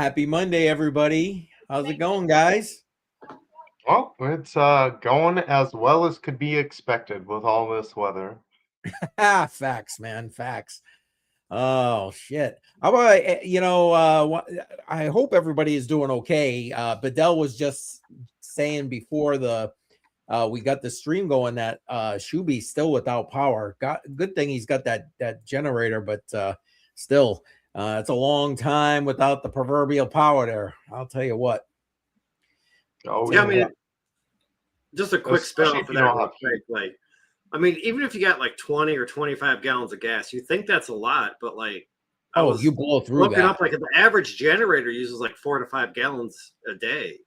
Happy Monday, everybody. How's it going, guys? Well, it's going as well as could be expected with all this weather. Facts, man, facts. Oh shit. How about I hope everybody is doing okay. Badel was just saying before we got the stream going that Shuby's still without power. Good thing he's got that generator, but still it's a long time without the proverbial power there. I'll tell you what. Oh yeah, I mean, just a quick spell for that. Like, I mean, even if you got like 20 or 25 gallons of gas, you think that's a lot, but like, you blow through looking that. up, like the average generator uses like 4 to 5 gallons a day.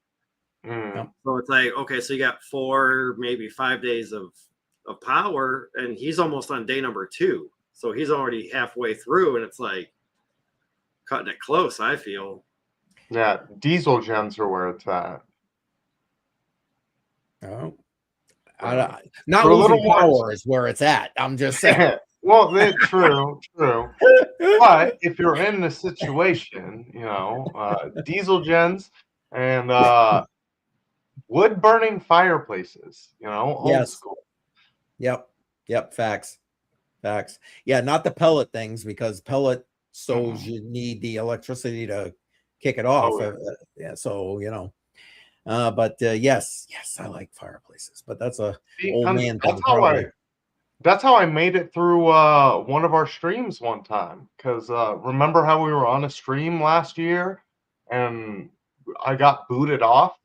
So it's like, okay, so you got 4, maybe 5 days of power, and he's almost on day number 2. So he's already halfway through, and it's like cutting it close, I feel. Yeah, diesel gens are where it's at. Oh, not losing power is where it's at. I'm just saying. Well, true. But if you're in the situation, diesel gens and wood burning fireplaces, old school. Yep. Facts. Yeah, not the pellet things, because pellet stoves you need the electricity to kick it off. So but yes, I like fireplaces, but that's a old man thing. That's how I made it through one of our streams one time. Because remember how we were on a stream last year and I got booted off?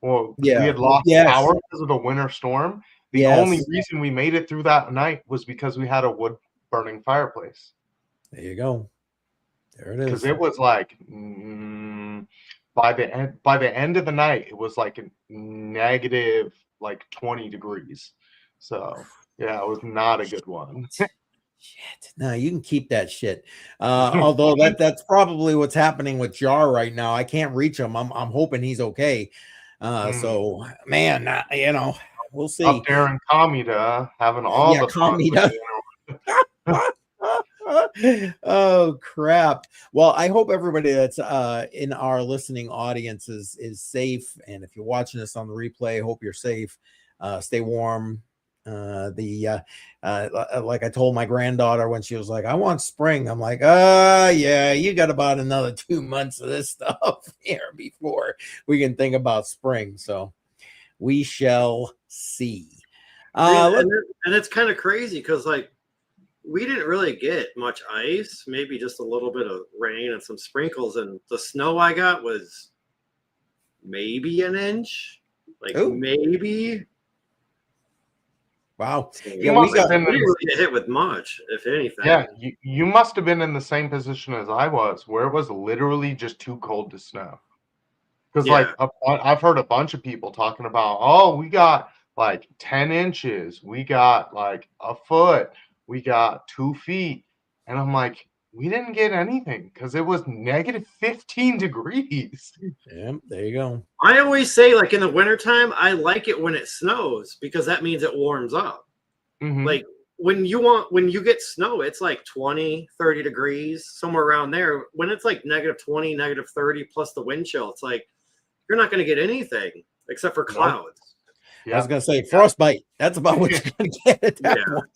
Well, we had lost power because of the winter storm. The only reason we made it through that night was because we had a wood burning fireplace. There you go. There it is. Because it was like by the end of the night, it was like a negative like 20 degrees. So yeah, it was not a good one. Shit. No, you can keep that shit. Although that's probably what's happening with Jar right now. I can't reach him. I'm hoping he's okay. So man, we'll see. Up there in Kamida, having all the Kamida. Oh crap. Well, I hope everybody that's in our listening audience is safe, and if you're watching this on the replay, hope you're safe. Stay warm. Like I told my granddaughter when she was like, I want spring, I'm like, yeah, you got about another 2 months of this stuff here before we can think about spring. So we shall see. And it's kind of crazy because like we didn't really get much ice, maybe just a little bit of rain and some sprinkles, and the snow I got was maybe an inch, maybe. Wow. Yeah, we didn't really get hit with much, if anything. Yeah, you must have been in the same position as I was, where it was literally just too cold to snow. Because I've heard a bunch of people talking about, we got like 10 inches, we got like a foot, we got 2 feet. And I'm like, we didn't get anything because it was negative 15 degrees. Yeah, there you go. I always say, like in the wintertime, I like it when it snows because that means it warms up. Like when you get snow, it's like 20, 30 degrees, somewhere around there. When it's like negative 20, negative 30 plus the wind chill, it's like you're not going to get anything except for clouds. I was going to say frostbite. That's about what you're going to get at that point.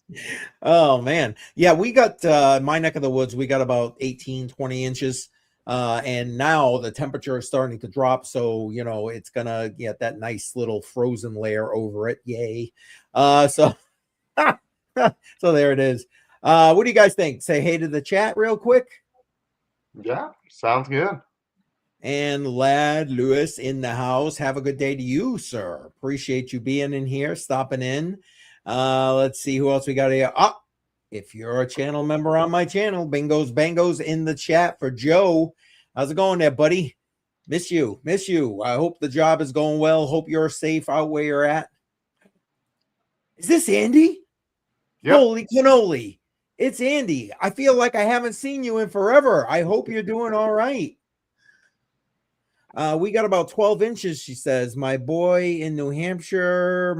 Oh, man. Yeah, we got my neck of the woods. We got about 18, 20 inches. And now the temperature is starting to drop. So, it's going to get that nice little frozen layer over it. Yay. So there it is. What do you guys think? Say hey to the chat real quick. Yeah, sounds good. And Lad Lewis in the house. Have a good day to you, sir. Appreciate you being in here, stopping in. Let's see who else we got here. If you're a channel member on my channel, bingos, bangos in the chat for Joe. How's it going there, buddy? Miss you. I hope the job is going well. Hope you're safe out where you're at. Is this Andy? Yep. Holy cannoli. It's Andy. I feel like I haven't seen you in forever. I hope you're doing all right. We got about 12 inches, she says. My boy in New Hampshire,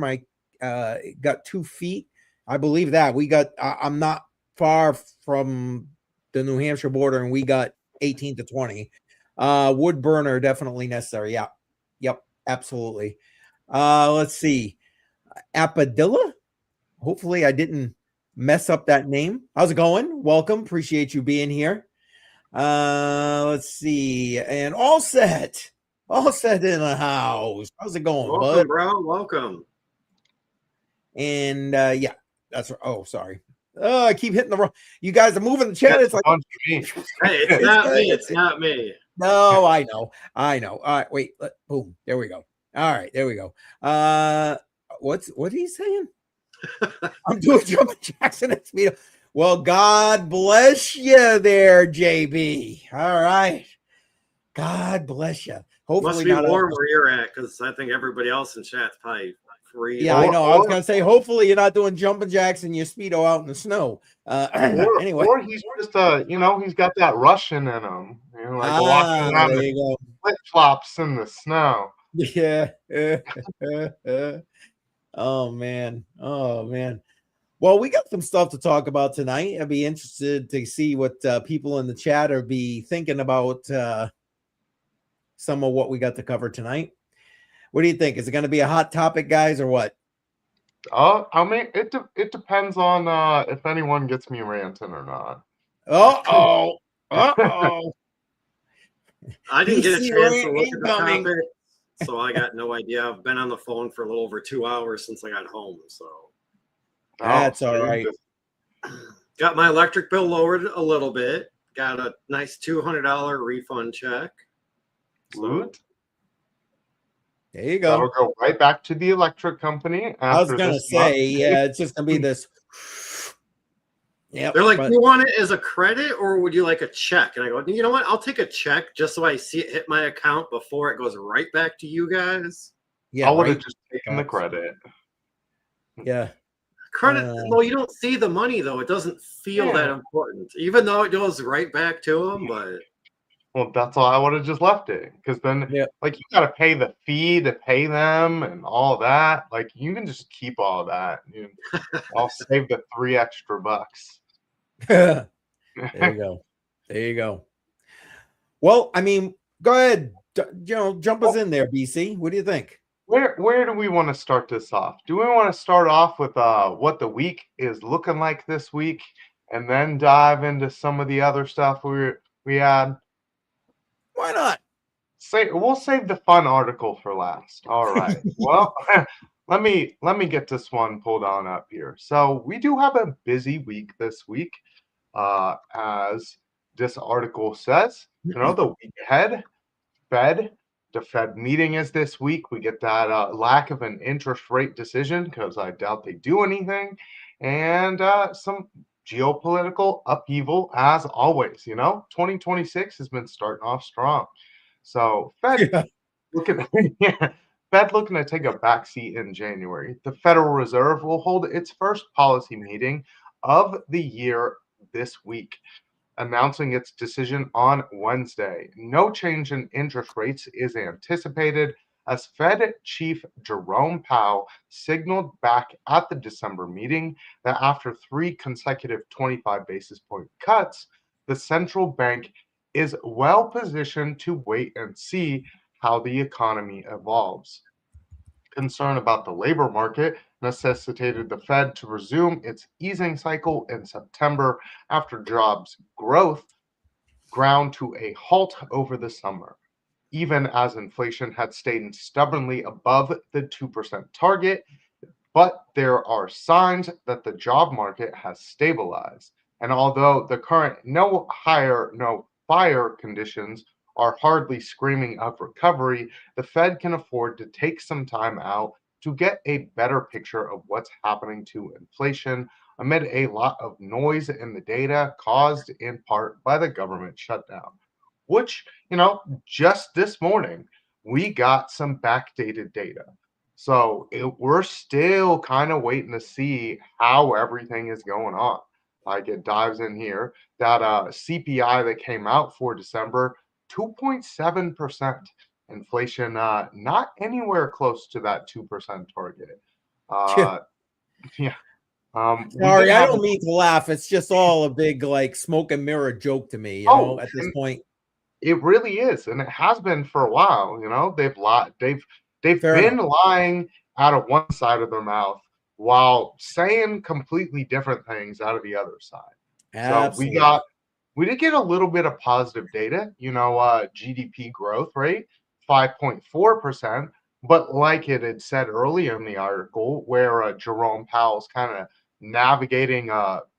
got 2 feet. I believe that. We got, I'm not far from the New Hampshire border, and we got 18 to 20. Wood burner definitely necessary. Yeah. Yep. Absolutely. Let's see. Apadilla. Hopefully I didn't mess up that name. How's it going? Welcome. Appreciate you being here. Let's see. And all set in the house. How's it going, Welcome, bud? bro. Welcome. And yeah, that's right. Oh, sorry. I keep hitting the wrong. You guys are moving the chat. It's like, hey, it's not me. It's not me. No, I know. All right, wait. Boom. There we go. All right, there we go. What are you saying? I'm doing jumping jacks and it's me. Well, God bless you there, JB. All right. God bless you. Hopefully must be not warm where you're at, because I think everybody else in chat's probably free. Yeah, I know. I was gonna say, hopefully you're not doing jumping jacks and your Speedo out in the snow. Anyway, or he's just he's got that Russian in him. Like walking around with flip flops in the snow. Yeah. Oh man. Well, we got some stuff to talk about tonight. I'd be interested to see what people in the chat are be thinking about some of what we got to cover tonight. What do you think? Is it going to be a hot topic, guys, or what? I mean, it depends on if anyone gets me ranting or not. Uh-oh. I didn't get a chance to look at the topic, so I got no idea. I've been on the phone for a little over 2 hours since I got home, so that's all right. Got my electric bill lowered a little bit. Got a nice $200 refund check. So, there you go. That'll go right back to the electric company. I was gonna say, yeah, it's just gonna be this. Yeah, they're like, do you want it as a credit or would you like a check? And I go, you know what? I'll take a check just so I see it hit my account before it goes right back to you guys. Yeah, I would have just taken the credit. Yeah. Credit. Well, you don't see the money though. It doesn't feel that important, even though it goes right back to them. But well, that's why I would have just left it, because then, like, you got to pay the fee to pay them and all that. Like, you can just keep all that. I'll save the $3 extra. There you go. Well, I mean, go ahead. Jump us in there, BC. What do you think? Where do we want to start this off? Do we want to start off with what the week is looking like this week, and then dive into some of the other stuff we had? Why not? We'll save the fun article for last. All right. Well, let me get this one pulled on up here. So we do have a busy week this week, as this article says. The week ahead, the Fed meeting is this week. We get that lack of an interest rate decision, because I doubt they do anything, and some geopolitical upheaval as always. 2026 has been starting off strong. So Fed looking to take a backseat in January. The Federal Reserve will hold its first policy meeting of the year this week, announcing its decision on Wednesday. No change in interest rates is anticipated, as Fed Chief Jerome Powell signaled back at the December meeting that after 3 consecutive 25 basis point cuts, the central bank is well positioned to wait and see how the economy evolves. Concern about the labor market necessitated the Fed to resume its easing cycle in September after jobs growth ground to a halt over the summer, even as inflation had stayed stubbornly above the 2% target. But there are signs that the job market has stabilized. And although the current no hire, no fire conditions are hardly screaming of recovery, the Fed can afford to take some time out to get a better picture of what's happening to inflation amid a lot of noise in the data caused in part by the government shutdown, which, just this morning, we got some backdated data. So we're still kind of waiting to see how everything is going on. Like, it dives in here, that CPI that came out for December, 2.7%. Inflation, not anywhere close to that 2% target. Sorry, I don't mean to laugh. It's just all a big, like, smoke and mirror joke to me, at this point. It really is, and it has been for a while. You know, they've lied. They've Fair been enough. lying out of one side of their mouth while saying completely different things out of the other side. So Absolutely. we did get a little bit of positive data. You know, GDP growth rate 5.4%. But like it had said earlier in the article, where Jerome Powell's kind of navigating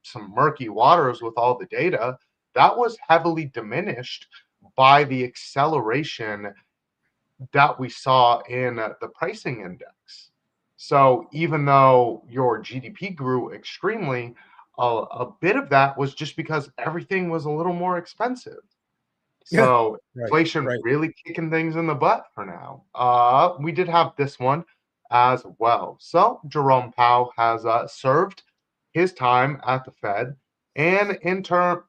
some murky waters with all the data, that was heavily diminished by the acceleration that we saw in the pricing index. So even though your GDP grew extremely, a bit of that was just because everything was a little more expensive. Yeah. So Right. inflation Right. really kicking things in the butt for now. We did have this one as well. So Jerome Powell has served his time at the Fed, and in turn,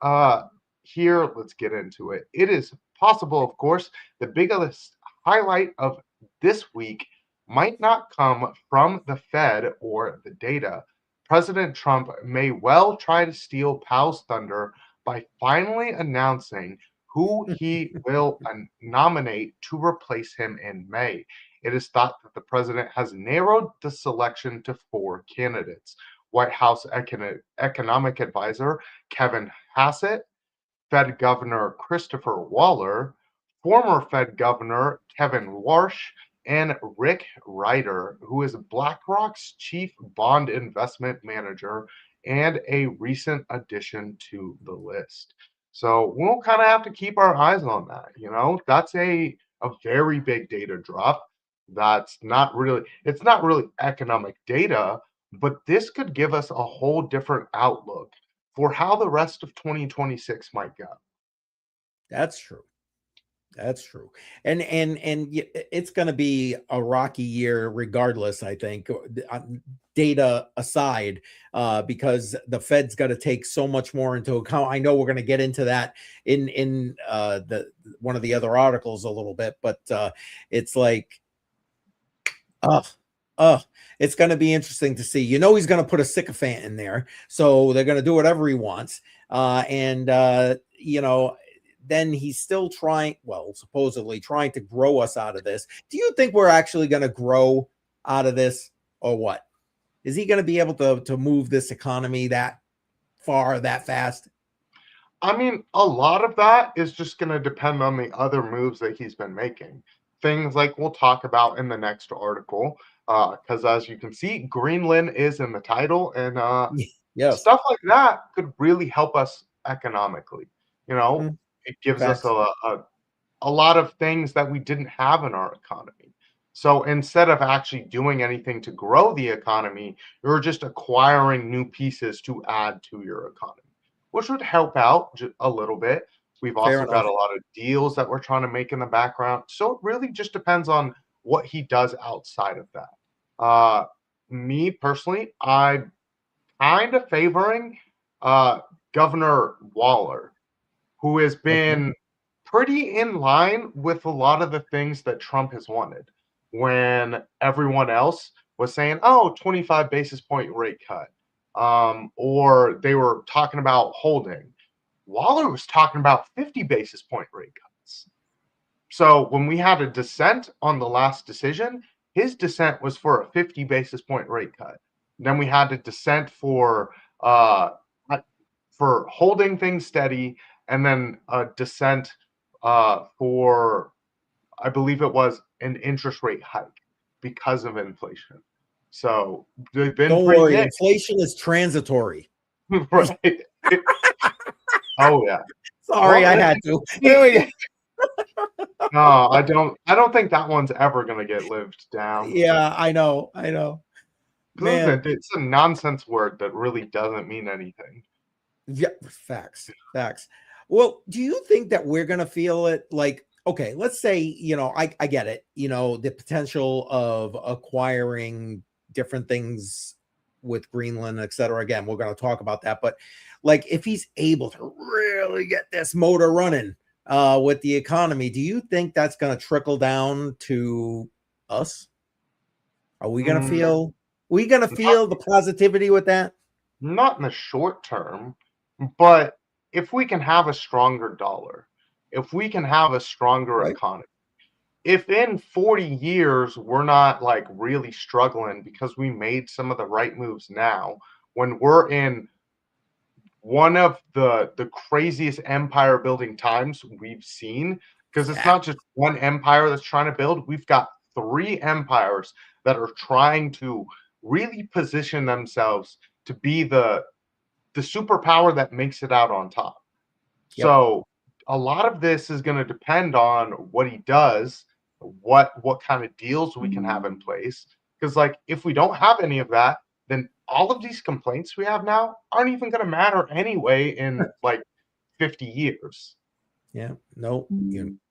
here let's get into it. It is possible, of course, the biggest highlight of this week might not come from the Fed or the data. President Trump may well try to steal Powell's thunder by finally announcing who he will nominate to replace him in May. It is thought that the president has narrowed the selection to 4 candidates: White House economic advisor Kevin Hassett, Fed Governor Christopher Waller, former Fed Governor Kevin Warsh, and Rick Ryder, who is BlackRock's chief bond investment manager and a recent addition to the list. So we'll kind of have to keep our eyes on that. You know, that's a very big data drop. That's not really, it's not really economic data, but this could give us a whole different outlook for how the rest of 2026 might go. That's true. That's true. And it's going to be a rocky year regardless, I think, data aside, because the Fed's got to take so much more into account. I know we're going to get into that in the one of the other articles a little bit, but it's like, it's going to be interesting to see. You know, he's going to put a sycophant in there, so they're going to do whatever he wants. You know, then he's still trying, well, supposedly trying to grow us out of this. Do you think we're actually going to grow out of this, or what? Is he going to be able to move this economy that far, that fast? I mean, a lot of that is just going to depend on the other moves that he's been making. Things like we'll talk about in the next article, because as you can see, Greenland is in the title, and Yes. stuff like that could really help us economically. You know, it gives us Facts. a lot of things that we didn't have in our economy. So instead of actually doing anything to grow the economy, you're just acquiring new pieces to add to your economy, which would help out a little bit. We've Fair also got enough. a lot of deals that we're trying to make in the background. So it really just depends on what he does outside of that. Me personally, I'm kind of favoring Governor Waller, who has Okay. been pretty in line with a lot of the things that Trump has wanted when everyone else was saying, oh, 25 basis point rate cut, or they were talking about holding. Waller was talking about 50 basis point rate cuts. So when we had a dissent on the last decision, his dissent was for a 50 basis point rate cut. Then we had a dissent uh, for holding things steady, and then a dissent for, I believe it was an interest rate hike because of inflation. So they've been Don't pretty worry, mixed. inflation is transitory. Right. Oh yeah. Sorry, Well, I had to. There we go. no, I don't think that one's ever gonna get lived down. Yeah, I know. I know. Man. It's a nonsense word that really doesn't mean anything. Yeah, facts, facts. Well, do you think that we're gonna feel it like, okay, let's say, you know, I get it, you know, the potential of acquiring different things with Greenland, et cetera. Again, we're gonna talk about that, but like if he's able to really get this motor running with the economy, do you think that's gonna trickle down to us? Are Mm, we gonna not feel the positivity with that? not in the short term, but if we can have a stronger dollar, if we can have a stronger Right. economy. If in 40 years we're not like really struggling because we made some of the right moves now, when we're in one of the craziest empire building times we've seen, because it's not just one empire that's trying to build, we've got 3 empires that are trying to really position themselves to be the superpower that makes it out on top. Yep. So a lot of this is going to depend on what he does, what kind of deals we can have in place. Because like if we don't have any of that, then all of these complaints we have now aren't even going to matter anyway in like 50 years. Yeah. No,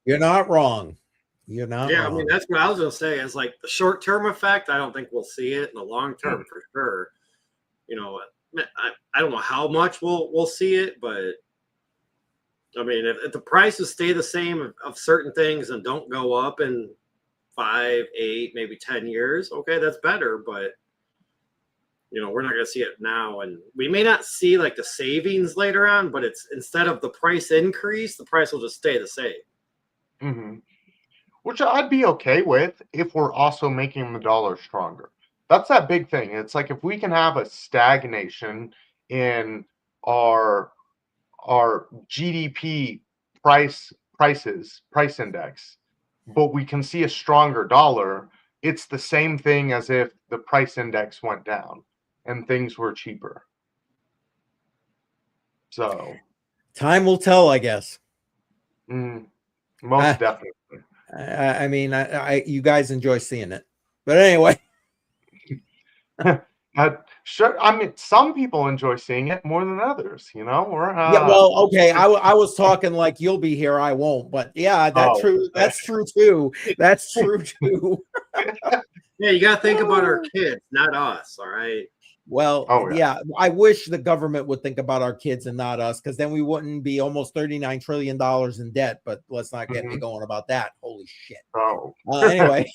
you're not wrong. You're not Yeah, wrong. I mean, that's what I was going to say is like the short-term effect, I don't think we'll see it. In the long term, for sure. You know, I don't know how much we'll see it, but I mean, if the prices stay the same of certain things and don't go up in 5, 8, maybe 10 years, okay, that's better. But you know, we're not going to see it now, and we may not see like the savings later on. But it's instead of the price increase, the price will just stay the same. Mm-hmm. Which I'd be okay with if we're also making the dollar stronger. That's that big thing. It's like if we can have a stagnation in our GDP price index, but we can see a stronger dollar, it's the same thing as if the price index went down and things were cheaper. So time will tell, I guess. Most definitely. I mean, you guys enjoy seeing it, but anyway. Sure. I mean, some people enjoy seeing it more than others, you know. Yeah, well, okay. I was talking like you'll be here, I won't. But yeah, that's true. That's true too. That's true too. Yeah, you got to think about our kids, not us. All right. Well, yeah, I wish the government would think about our kids and not us, because then we wouldn't be almost $39 trillion in debt. But let's not get me going about that. Holy shit. Oh, anyway.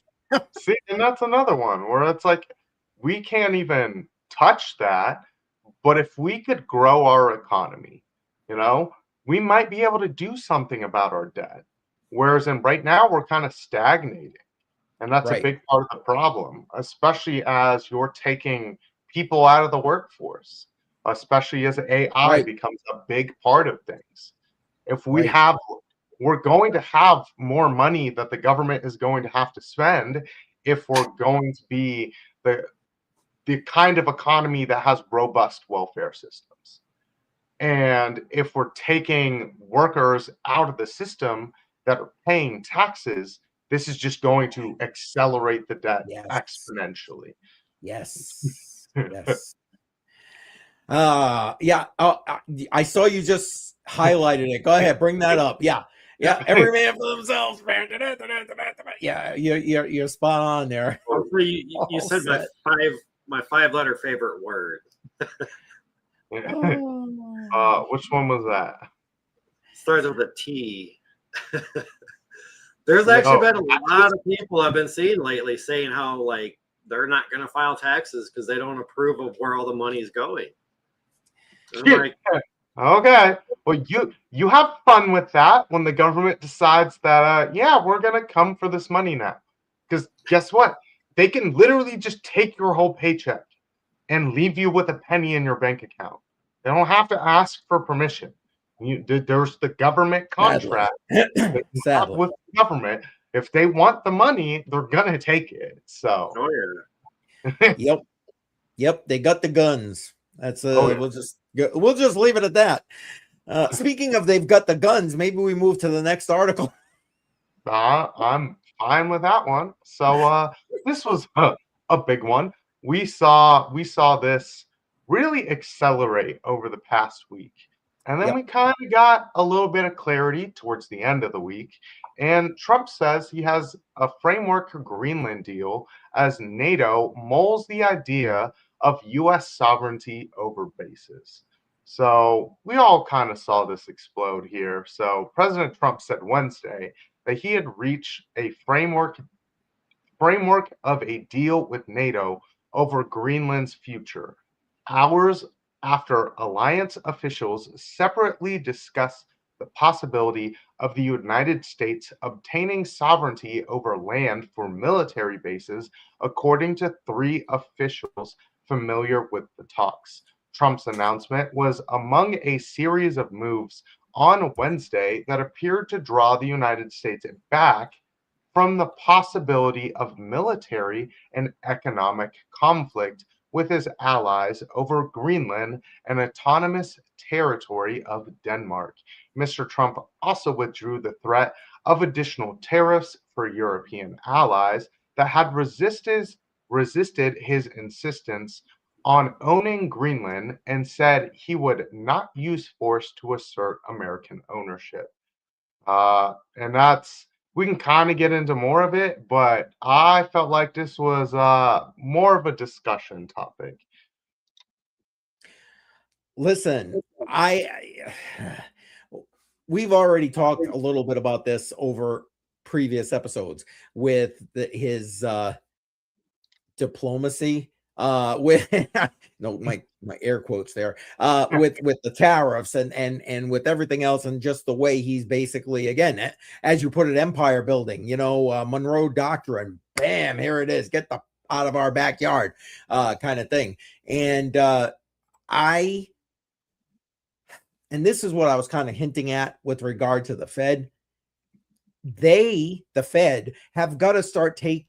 See, and that's another one where it's like we can't even touch that. But if we could grow our economy, you know, we might be able to do something about our debt. Whereas right now we're kind of stagnating. And that's a big part of the problem, especially as you're taking people out of the workforce, especially as AI becomes a big part of things. If we we're going to have more money that the government is going to have to spend if we're going to be the kind of economy that has robust welfare systems. And if we're taking workers out of the system that are paying taxes, this is just going to accelerate the debt exponentially. Yes. Yes. Yeah. I saw you just highlighted it. Go ahead, bring that up. Yeah. Yeah. Every man for themselves. Yeah, you're spot on there. You said my 5-letter favorite word. Which one was that? Starts with a T. There's actually been a lot of people I've been seeing lately saying how like they're not going to file taxes because they don't approve of where all the money is going. Like, okay, well you have fun with that when the government decides that yeah, we're going to come for this money now, because guess what? They can literally just take your whole paycheck and leave you with a penny in your bank account. They don't have to ask for permission. There's the government contract that you have with the government. If they want the money, they're gonna take it. So, yep, they got the guns. That's we'll just leave it at that. Speaking of they've got the guns, maybe we move to the next article. I'm fine with that one. So, this was a big one. We saw this really accelerate over the past week. And then we kind of got a little bit of clarity towards the end of the week. And Trump says he has a framework Greenland deal as NATO mulls the idea of U.S. sovereignty over bases. So we all kind of saw this explode here. So President Trump said Wednesday that he had reached a framework of a deal with NATO over Greenland's future, hours after alliance officials separately discussed the possibility of the United States obtaining sovereignty over land for military bases, according to 3 officials familiar with the talks. Trump's announcement was among a series of moves on Wednesday that appeared to draw the United States back from the possibility of military and economic conflict with his allies over Greenland, an autonomous territory of Denmark. Mr. Trump also withdrew the threat of additional tariffs for European allies that had resisted his insistence on owning Greenland and said he would not use force to assert American ownership. And we can kind of get into more of it, but I felt like this was more of a discussion topic. Listen, we've already talked a little bit about this over previous episodes with his diplomacy with no my air quotes there with the tariffs and with everything else, and just the way he's basically, again, as you put it, empire building, Monroe Doctrine, bam, here it is, get the out of our backyard kind of thing. And this is what I was kind of hinting at with regard to the Fed. The Fed have got to start taking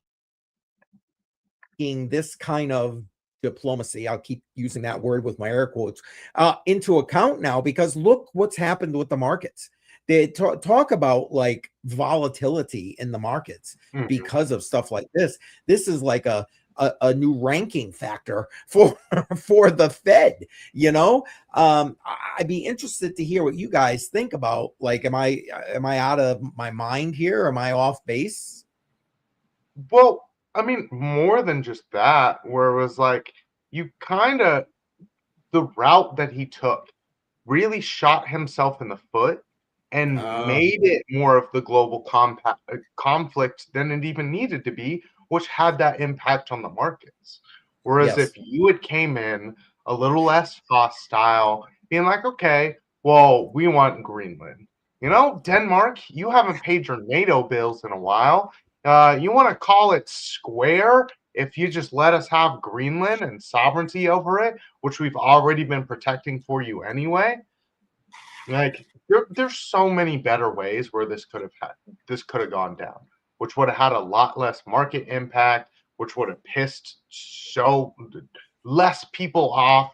this kind of diplomacy, I'll keep using that word with my air quotes, into account now, because look what's happened with the markets. They talk about like volatility in the markets because of stuff like this. This is like a new ranking factor for the Fed. I'd be interested to hear what you guys think about, like, am I out of my mind here? Am I off base? Well, I mean, more than just that, where it was like, the route that he took really shot himself in the foot and made it more of the global conflict than it even needed to be, which had that impact on the markets. Whereas if you had came in a little less hostile, being like, okay, well, we want Greenland. Denmark, you haven't paid your NATO bills in a while. You want to call it square if you just let us have Greenland and sovereignty over it, which we've already been protecting for you anyway. Like, there's so many better ways where this could have gone down, which would have had a lot less market impact, which would have pissed so less people off.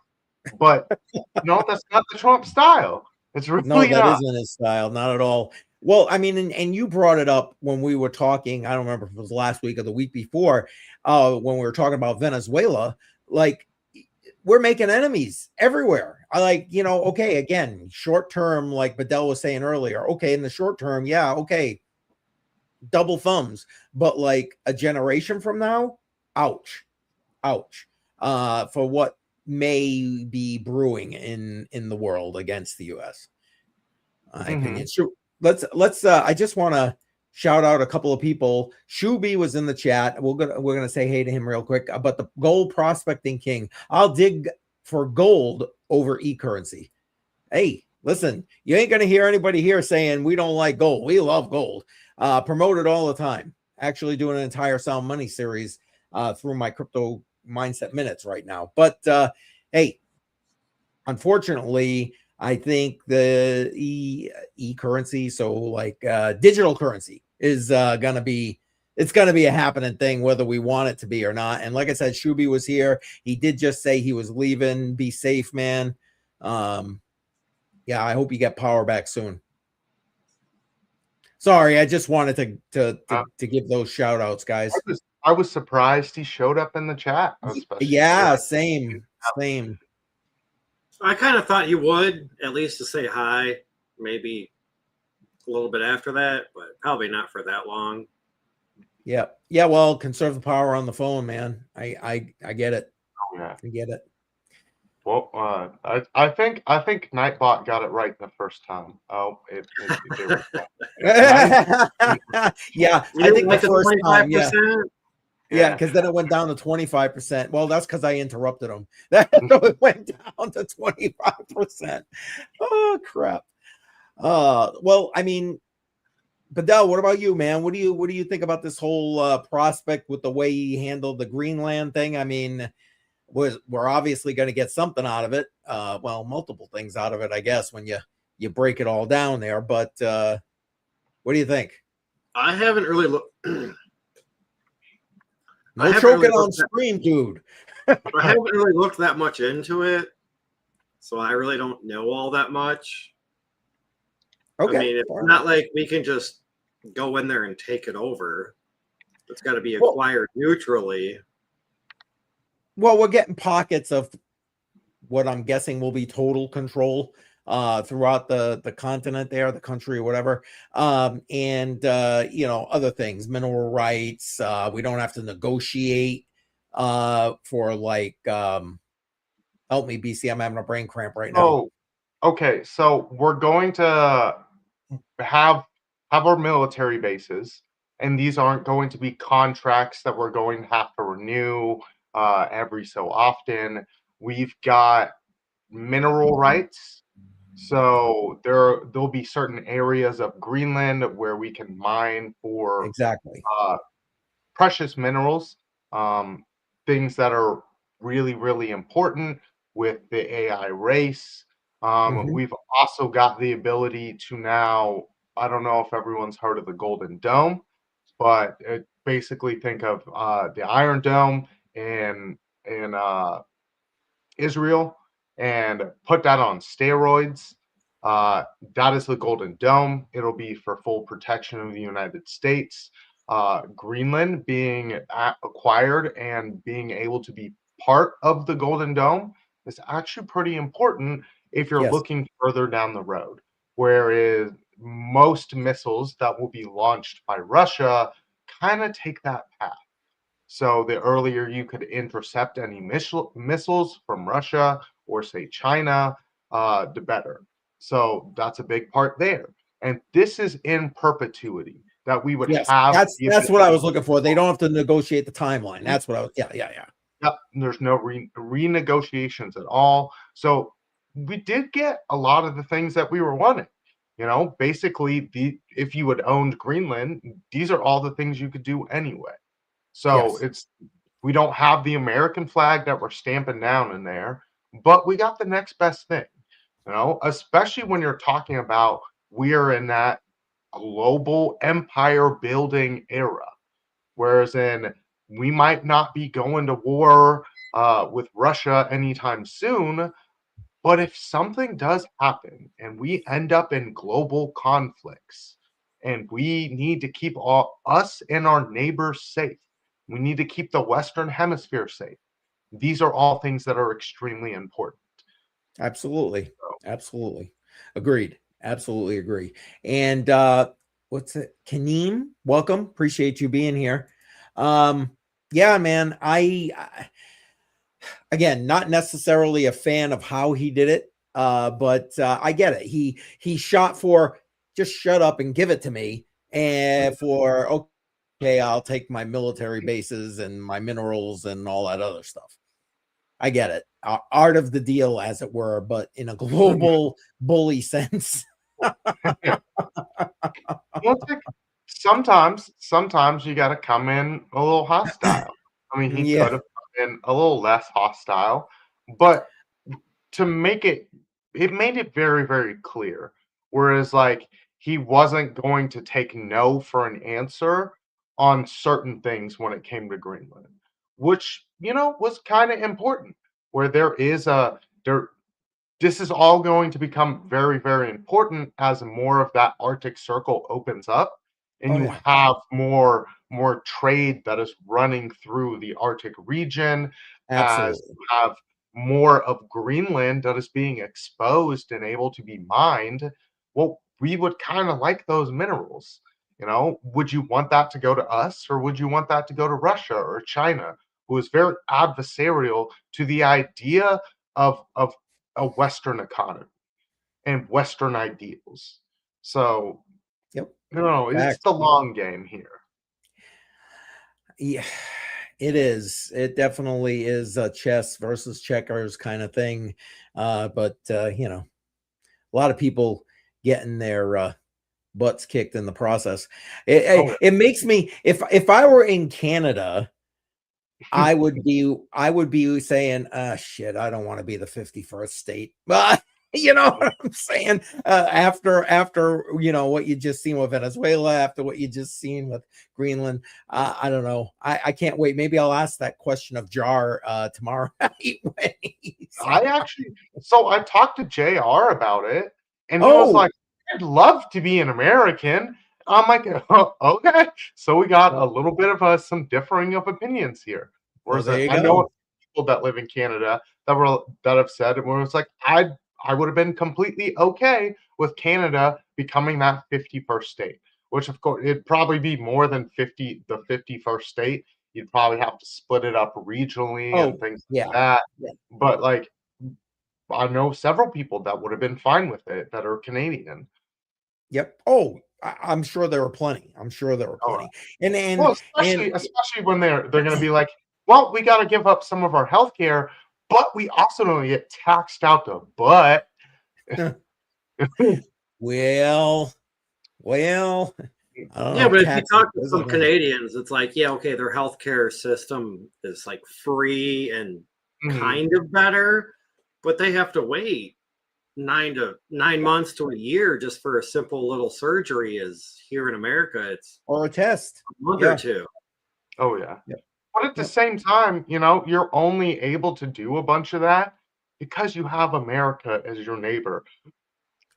But that's not the Trump style. It's really not. No, that isn't his style, not at all. Well, I mean, and you brought it up when we were talking, I don't remember if it was last week or the week before, when we were talking about Venezuela. Like, we're making enemies everywhere. Okay, again, short term, like Badel was saying earlier, okay, in the short term, yeah, okay, double thumbs. But like a generation from now, ouch, for what may be brewing in the world against the U.S. I think it's true. Let's I just want to shout out a couple of people. Shuby was in the chat. We're gonna say hey to him real quick. But the gold prospecting king, I'll dig for gold over e-currency. Hey, listen, you ain't gonna hear anybody here saying we don't like gold. We love gold. Promote it all the time. Actually doing an entire Sound Money series through my Crypto Mindset Minutes right now. But hey, unfortunately, I think the e-currency, so like digital currency, is gonna be a happening thing, whether we want it to be or not. And like I said, Shuby was here. He did just say he was leaving. Be safe, man. Yeah, I hope you get power back soon. Sorry, I just wanted to give those shout outs, guys. I was surprised he showed up in the chat. Yeah, same. I kind of thought you would, at least to say hi, maybe a little bit after that, but probably not for that long. Yeah. Well, conserve the power on the phone, man. I get it. Yeah. I get it. Well, I think Nightbot got it right the first time. Oh, it yeah, I think the first time, yeah. Yeah, because then it went down to 25%. Well, that's because I interrupted him. It went down to 25%. Oh, crap. Well, I mean, Badel, what about you, man? What do you think about this whole prospect with the way he handled the Greenland thing? I mean, we're obviously going to get something out of it. Well, multiple things out of it, I guess, when you break it all down there. But what do you think? I haven't really looked. No choking on stream, dude. I haven't really looked that much into it, so I really don't know all that much. Okay. I mean, it's not like we can just go in there and take it over. It's got to be acquired neutrally. Well, we're getting pockets of what I'm guessing will be total control throughout the continent there, the country or whatever. And other things, mineral rights. We don't have to negotiate for like help me, BC. I'm having a brain cramp right now. Oh, okay. So we're going to have our military bases, and these aren't going to be contracts that we're going to have to renew every so often. We've got mineral rights. So there'll be certain areas of Greenland where we can mine for exactly precious minerals, things that are really, really important with the AI race. We've also got the ability to now, I don't know if everyone's heard of the Golden Dome, but basically think of the Iron Dome in Israel and put that on steroids. That is the Golden Dome. It'll be for full protection of the United States. Greenland being acquired and being able to be part of the Golden Dome is actually pretty important if you're looking further down the road. Whereas most missiles that will be launched by Russia kind of take that path. So the earlier you could intercept any missiles from Russia or say China, the better. So that's a big part there. And this is in perpetuity that we would have. That's what I was looking for. They don't have to negotiate the timeline. That's what I was. Yeah. Yep. There's no renegotiations at all. So we did get a lot of the things that we were wanting. Basically, if you had owned Greenland, these are all the things you could do anyway. So we don't have the American flag that we're stamping down in there, but we got the next best thing, especially when you're talking about we are in that global empire building era, whereas we might not be going to war with Russia anytime soon, but if something does happen and we end up in global conflicts and we need to keep us and our neighbors safe, we need to keep the Western Hemisphere safe. These are all things that are extremely important. Absolutely. Absolutely. Agreed. Absolutely agree. And what's it? Kaneem, welcome. Appreciate you being here. Yeah, man. I again, not necessarily a fan of how he did it, but I get it. He shot for just shut up and give it to me, and for okay, I'll take my military bases and my minerals and all that other stuff. I get it. Art of the deal, as it were, but in a global bully sense. Sometimes you got to come in a little hostile. I mean, he could have come in a little less hostile, but to make it made it very, very clear. Whereas, like, he wasn't going to take no for an answer on certain things when it came to Greenland, which, was kind of important. Where this is all going to become very, very important as more of that Arctic Circle opens up and you have more trade that is running through the Arctic region. As you have more of Greenland that is being exposed and able to be mined. Well, we would kind of like those minerals. Would you want that to go to us, or would you want that to go to Russia or China, who is very adversarial to the idea of a Western economy and Western ideals? So, it's the long game here. Yeah, it is. It definitely is a chess versus checkers kind of thing. But a lot of people getting their butts kicked in the process. It makes me, if I were in Canada, I would be saying, shit, I don't want to be the 51st state. But you know what I'm saying? After what you just seen with Venezuela, after what you just seen with Greenland, I don't know. I can't wait. Maybe I'll ask that question of Jar tomorrow night. I talked to JR about it, and he was like, I'd love to be an American. I'm like, oh, okay. So we got a little bit of some differing of opinions here. Whereas I know people that live in Canada that have said it, where it's like, I would have been completely okay with Canada becoming that 51st state, which of course it'd probably be more than the 51st state. You'd probably have to split it up regionally and things like that. Yeah. But like, I know several people that would have been fine with it that are Canadian. Yep. Oh, I'm sure there were plenty. I'm sure there were plenty. And well, especially when they're going to be like, well, we got to give up some of our health care, but we also don't get taxed out the butt. well, yeah, but if you talk to some Canadians, it's like, yeah, okay, their healthcare system is like free and kind of better, but they have to wait 9 months to a year just for a simple little surgery. Is here in America, it's or a test, a month or two. Oh yeah. But at the same time, you're only able to do a bunch of that because you have America as your neighbor,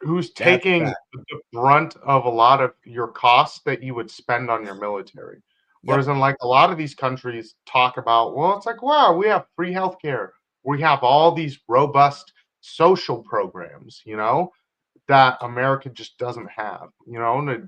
who's taking the brunt of a lot of your costs that you would spend on your military. Whereas in like a lot of these countries talk about, well, it's like, wow, we have free healthcare. We have all these robust social programs, that America just doesn't have,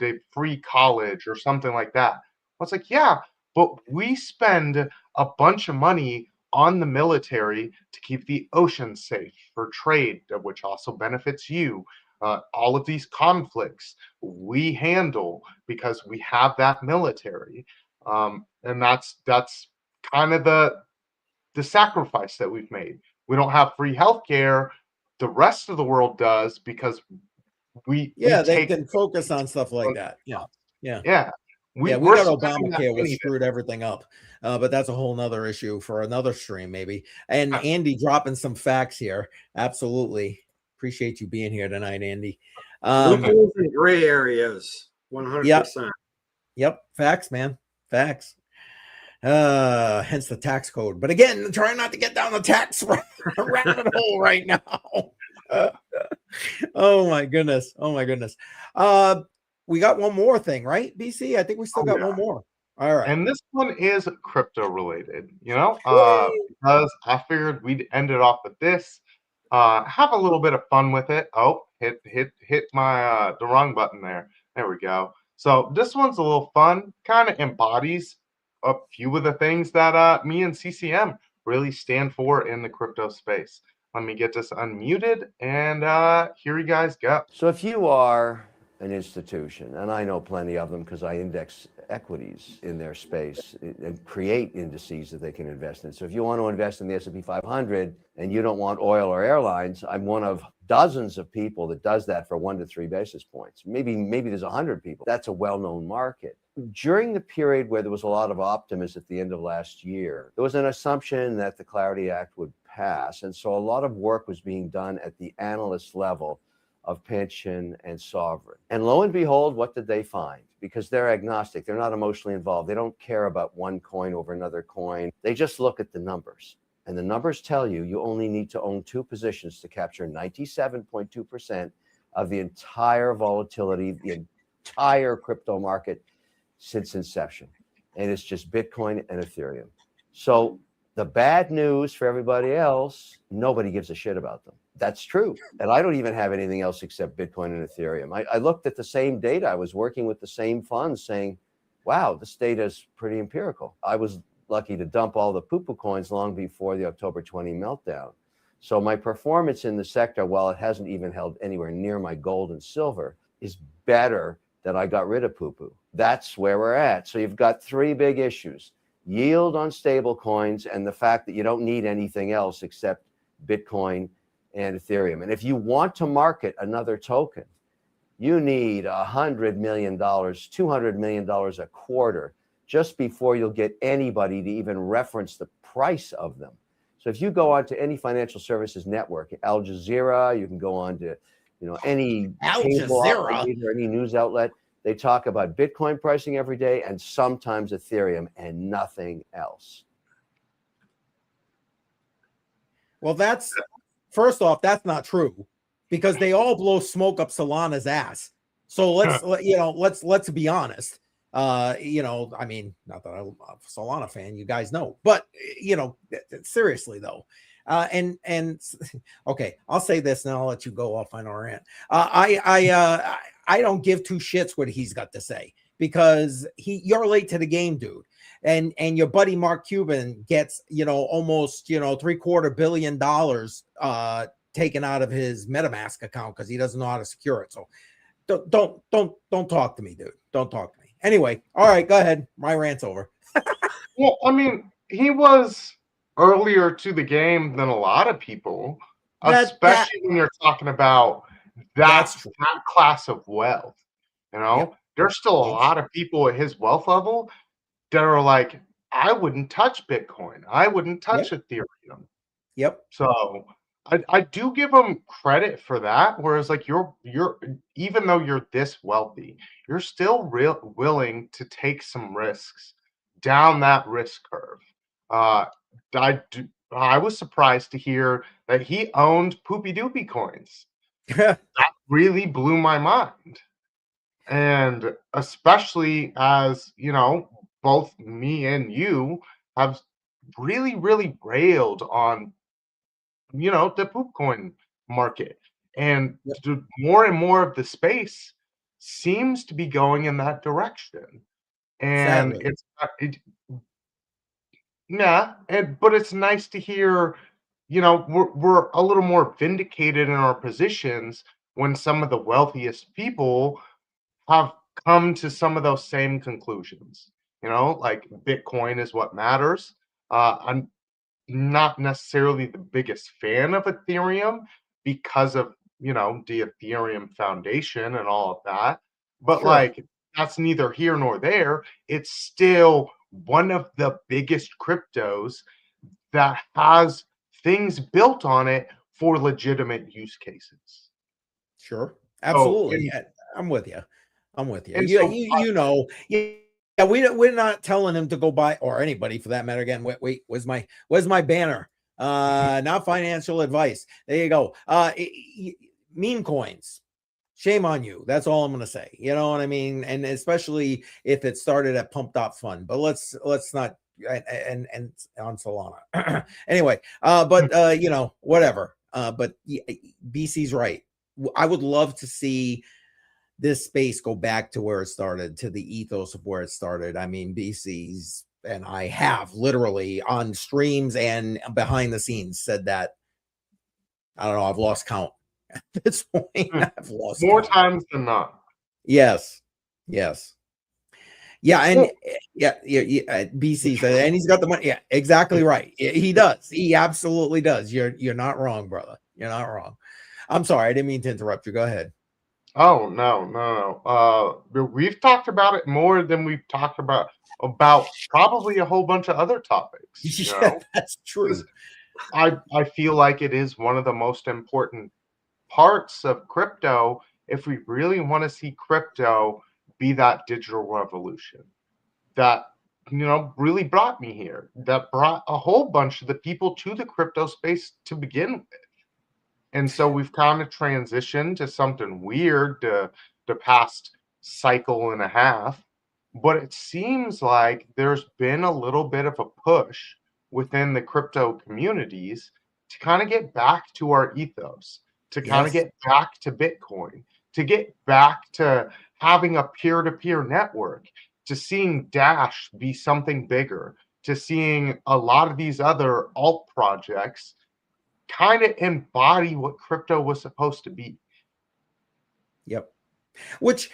they free college or something like that. Well, it's like, yeah, but we spend a bunch of money on the military to keep the ocean safe for trade, which also benefits you. All of these conflicts we handle because we have that military, and that's kind of the sacrifice that we've made. We don't have free healthcare. The rest of the world does because they can focus on stuff like that. Yeah. We got Obamacare, which screwed everything up. But that's a whole nother issue for another stream, maybe. And Andy dropping some facts here. Absolutely. Appreciate you being here tonight, Andy. Loopholes and gray areas. 100%. Yep. Facts, man. Facts. Hence the tax code. But again, trying not to get down the tax rabbit hole right now. Oh my goodness. We got one more thing, right, BC? I think we still got one more. All right. And this one is crypto related, because I figured we'd end it off with this. Have a little bit of fun with it. Oh, hit my the wrong button there. There we go. So this one's a little fun, kind of embodies a few of the things that me and CCM really stand for in the crypto space. Let me get this unmuted, and here you guys go. So if you are an institution, and I know plenty of them because I index equities in their space and create indices that they can invest in. So if you want to invest in the S&P 500 and you don't want oil or airlines, I'm one of dozens of people that does that for 1 to 3 basis points. Maybe there's 100 people. That's a well-known market. During the period where there was a lot of optimism at the end of last year, there was an assumption that the Clarity Act would pass. And so a lot of work was being done at the analyst level of pension and sovereign. And lo and behold, what did they find? Because they're agnostic, they're not emotionally involved. They don't care about one coin over another coin. They just look at the numbers. And the numbers tell you you only need to own 2 positions to capture 97.2% of the entire volatility, the entire crypto market since inception. And it's just Bitcoin and Ethereum. So the bad news for everybody else, nobody gives a shit about them. That's true. And I don't even have anything else except Bitcoin and Ethereum. I looked at the same data. I was working with the same funds saying, wow, this data is pretty empirical. I was lucky to dump all the poo-poo coins long before the October 20 meltdown. So my performance in the sector, while it hasn't even held anywhere near my gold and silver, is better than I got rid of poo-poo. That's where we're at. So you've got 3 big issues: yield on stable coins and the fact that you don't need anything else except Bitcoin and Ethereum. And if you want to market another token, You need $100 million, $200 million a quarter just before you'll get anybody to even reference the price of them. So if you go on to any financial services network, Al Jazeera, you can go on to, any cable operator, any news outlet, they talk about Bitcoin pricing every day and sometimes Ethereum and nothing else. Well, first off, that's not true, because they all blow smoke up Solana's ass. So let's be honest. I mean, not that I'm a Solana fan, you guys know, but seriously though. And okay, I'll say this and I'll let you go off on our rant. I don't give two shits what he's got to say, because you're late to the game, dude. And your buddy Mark Cuban gets, almost, $750 million taken out of his MetaMask account because he doesn't know how to secure it. So don't talk to me, dude. Don't talk to me. Anyway, all right, go ahead. My rant's over. Well, I mean, he was earlier to the game than a lot of people, especially when you're talking about that class of wealth. Yep. There's still a lot of people at his wealth level that are like, I wouldn't touch Bitcoin. I wouldn't touch Ethereum. Yep. So I do give him credit for that. Whereas, like, you're even though you're this wealthy, you're still willing to take some risks down that risk curve. I was surprised to hear that he owned Poopy Doopy coins. That really blew my mind. And especially as, both me and you have really, really railed on, the poop coin market. And more and more of the space seems to be going in that direction. And but it's nice to hear, we're a little more vindicated in our positions when some of the wealthiest people have come to some of those same conclusions. Like Bitcoin is what matters. I'm not necessarily the biggest fan of Ethereum because of, the Ethereum Foundation and all of that. But like, that's neither here nor there. It's still one of the biggest cryptos that has things built on it for legitimate use cases. Sure. Absolutely. I'm with you. We're not telling him to go buy, or anybody for that matter. Again, wait, where's my banner? Not financial advice. There you go. Meme coins. Shame on you. That's all I'm going to say. You know what I mean? And especially if it started at Pump.Fun, but let's not, and on Solana. Anyway, but whatever. But BC's right. I would love to see this space go back to where it started, to the ethos of where it started. I mean, BC's, and I have literally on streams and behind the scenes said that, I don't know, I've lost count at this point. I've lost more count. times than not. Yes. Yeah, and BC said, and he's got the money. Yeah, exactly right. He does. He absolutely does. You're not wrong, brother. You're not wrong. I'm sorry, I didn't mean to interrupt you. Go ahead. Oh, no. We've talked about it more than we've talked about probably a whole bunch of other topics. Yeah, that's true. I feel like it is one of the most important parts of crypto if we really want to see crypto be that digital revolution that, really brought me here, that brought a whole bunch of the people to the crypto space to begin with. And so we've kind of transitioned to something weird the past cycle and a half. But it seems like there's been a little bit of a push within the crypto communities to kind of get back to our ethos, to kind of get back to Bitcoin, to get back to having a peer-to-peer network, to seeing Dash be something bigger, to seeing a lot of these other alt projects kind of embody what crypto was supposed to be. Yep. Which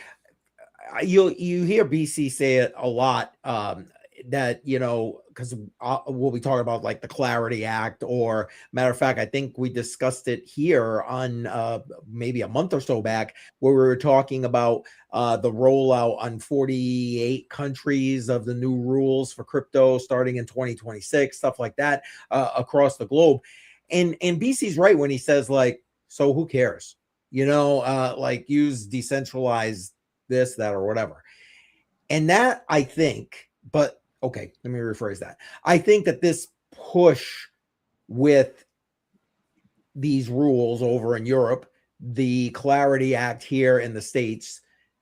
you hear BC say it a lot. that, you know, because we'll be talking about like the Clarity Act, or matter of fact, I think we discussed it here on maybe a month or so back, where we were talking about the rollout on 48 countries of the new rules for crypto starting in 2026, stuff like that, across the globe. And BC's right when he says, like, so who cares? You know, like, use decentralized this, that, or whatever. And that, I think, but okay, let me rephrase that. I think that this push with these rules over in Europe, the Clarity Act here in the States,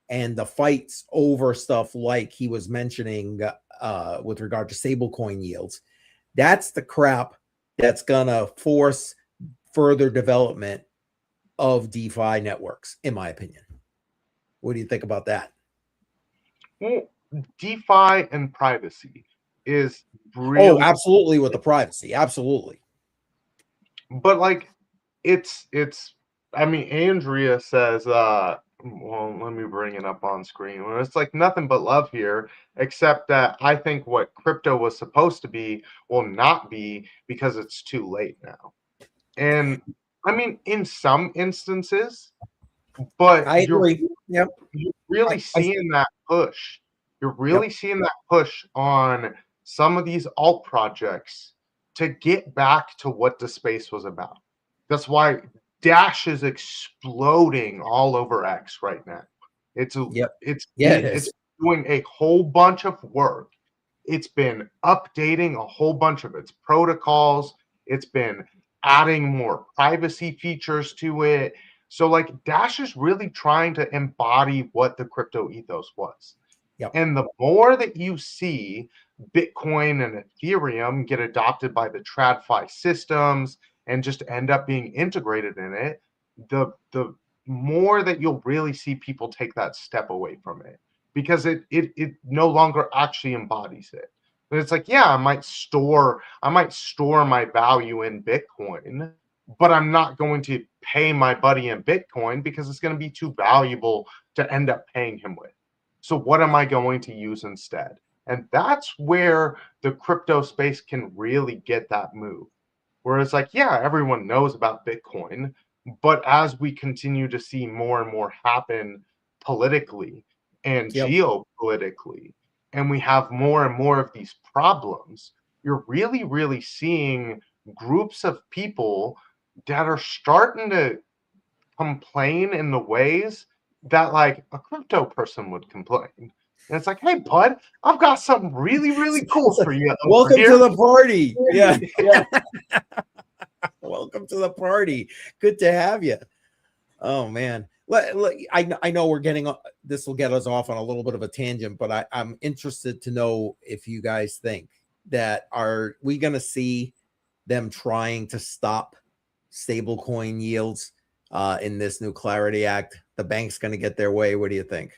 and the fights over stuff like he was mentioning with regard to stablecoin yields, that's the crap that's gonna force further development of DeFi networks, in my opinion. What do you think about that? Well, DeFi and privacy is really absolutely, with the privacy, absolutely. But like, it's. I mean, Andrea says, well, let me bring it up on screen. Well, it's like nothing but love here, except that I think what crypto was supposed to be will not be, because it's too late now. And I mean, in some instances, but I agree. Yep. You're really seeing that push. You're really seeing that push on some of these alt projects to get back to what the space was about. That's why Dash is exploding all over X right now. It's doing a whole bunch of work. It's been updating a whole bunch of its protocols. It's been adding more privacy features to it. So like, Dash is really trying to embody what the crypto ethos was. Yep. And the more that you see Bitcoin and Ethereum get adopted by the TradFi systems and just end up being integrated in it, the more that you'll really see people take that step away from it, because it no longer actually embodies it. But it's like, yeah, I might store my value in Bitcoin, but I'm not going to pay my buddy in Bitcoin because it's going to be too valuable to end up paying him with. So what am I going to use instead? And that's where the crypto space can really get that move. Where it's like, yeah, everyone knows about Bitcoin, but as we continue to see more and more happen politically and geopolitically, and we have more and more of these problems, you're really, really seeing groups of people that are starting to complain in the ways that like a crypto person would complain. And it's like, hey, bud, I've got something really, really cool for you. Welcome to the party. Yeah. Welcome to the party. Good to have you. Oh, man. I know we're getting, this will get us off on a little bit of a tangent, but I'm interested to know if you guys think that, are we going to see them trying to stop stablecoin yields in this new Clarity Act? The bank's going to get their way. What do you think?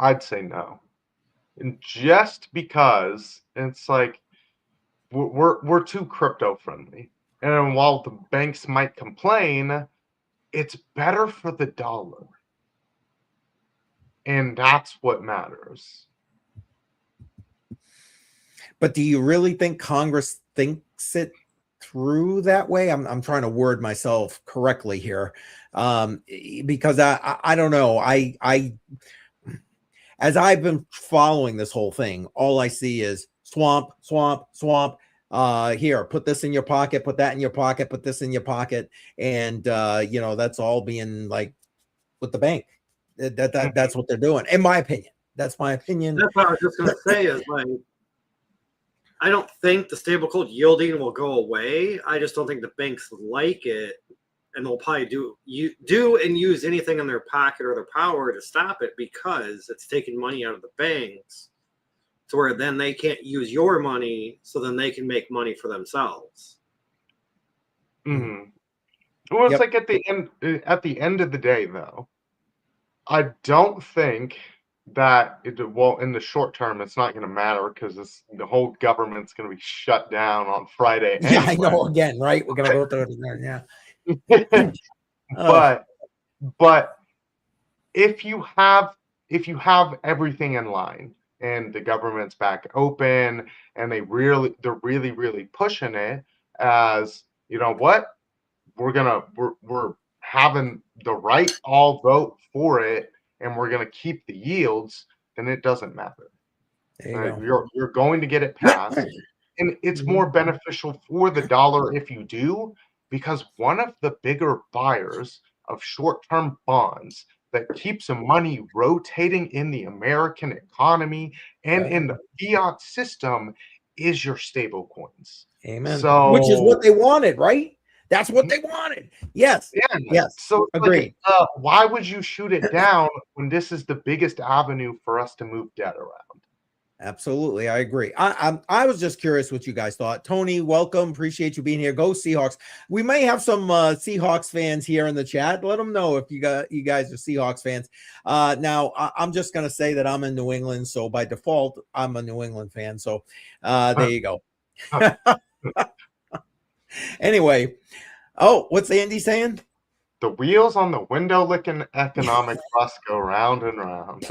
I'd say no. And just because it's like, we're too crypto friendly. And while the banks might complain, it's better for the dollar. And that's what matters. But do you really think Congress thinks it through that way? I'm trying to word myself correctly here, because I don't know. I as I've been following this whole thing, all I see is swamp. Here, put this in your pocket, put that in your pocket, put this in your pocket, and you know, that's all being like with the bank. That's what they're doing, in my opinion. That's my opinion. That's what I was just gonna say, is like, I don't think the stablecoin yielding will go away. I just don't think the banks like it, and they'll probably do and use anything in their pocket or their power to stop it, because it's taking money out of the banks, to where then they can't use your money, so then they can make money for themselves. Mm-hmm. Well, it's like at the end of the day, though, I don't think that in the short term, it's not going to matter, because the whole government's going to be shut down on Friday. Yeah, anyway. I know. Again, right? We're going to go through it again. Yeah. But if you have if you have everything in line and the government's back open and they're really pushing it as, you know what, we're having the right all vote for it and we're gonna keep the yields, then it doesn't matter. There you go. You're going to get it passed. And it's more beneficial for the dollar if you do, because one of the bigger buyers of short-term bonds that keeps the money rotating in the American economy and in the fiat system is your stable coins. Amen. So, which is what they wanted, right? That's what they wanted. Yes. yeah. Yes. So Agreed. like, why would you shoot it down when this is the biggest avenue for us to move debt around? Absolutely, I agree. I was just curious what you guys thought. Tony, welcome. Appreciate you being here. Go Seahawks. We may have some Seahawks fans here in the chat. Let them know if you guys are Seahawks fans. Now, I'm just gonna say that I'm in New England, so by default, I'm a New England fan. So there you go. Anyway, what's Andy saying? The wheels on the window-licking economic bus go round and round.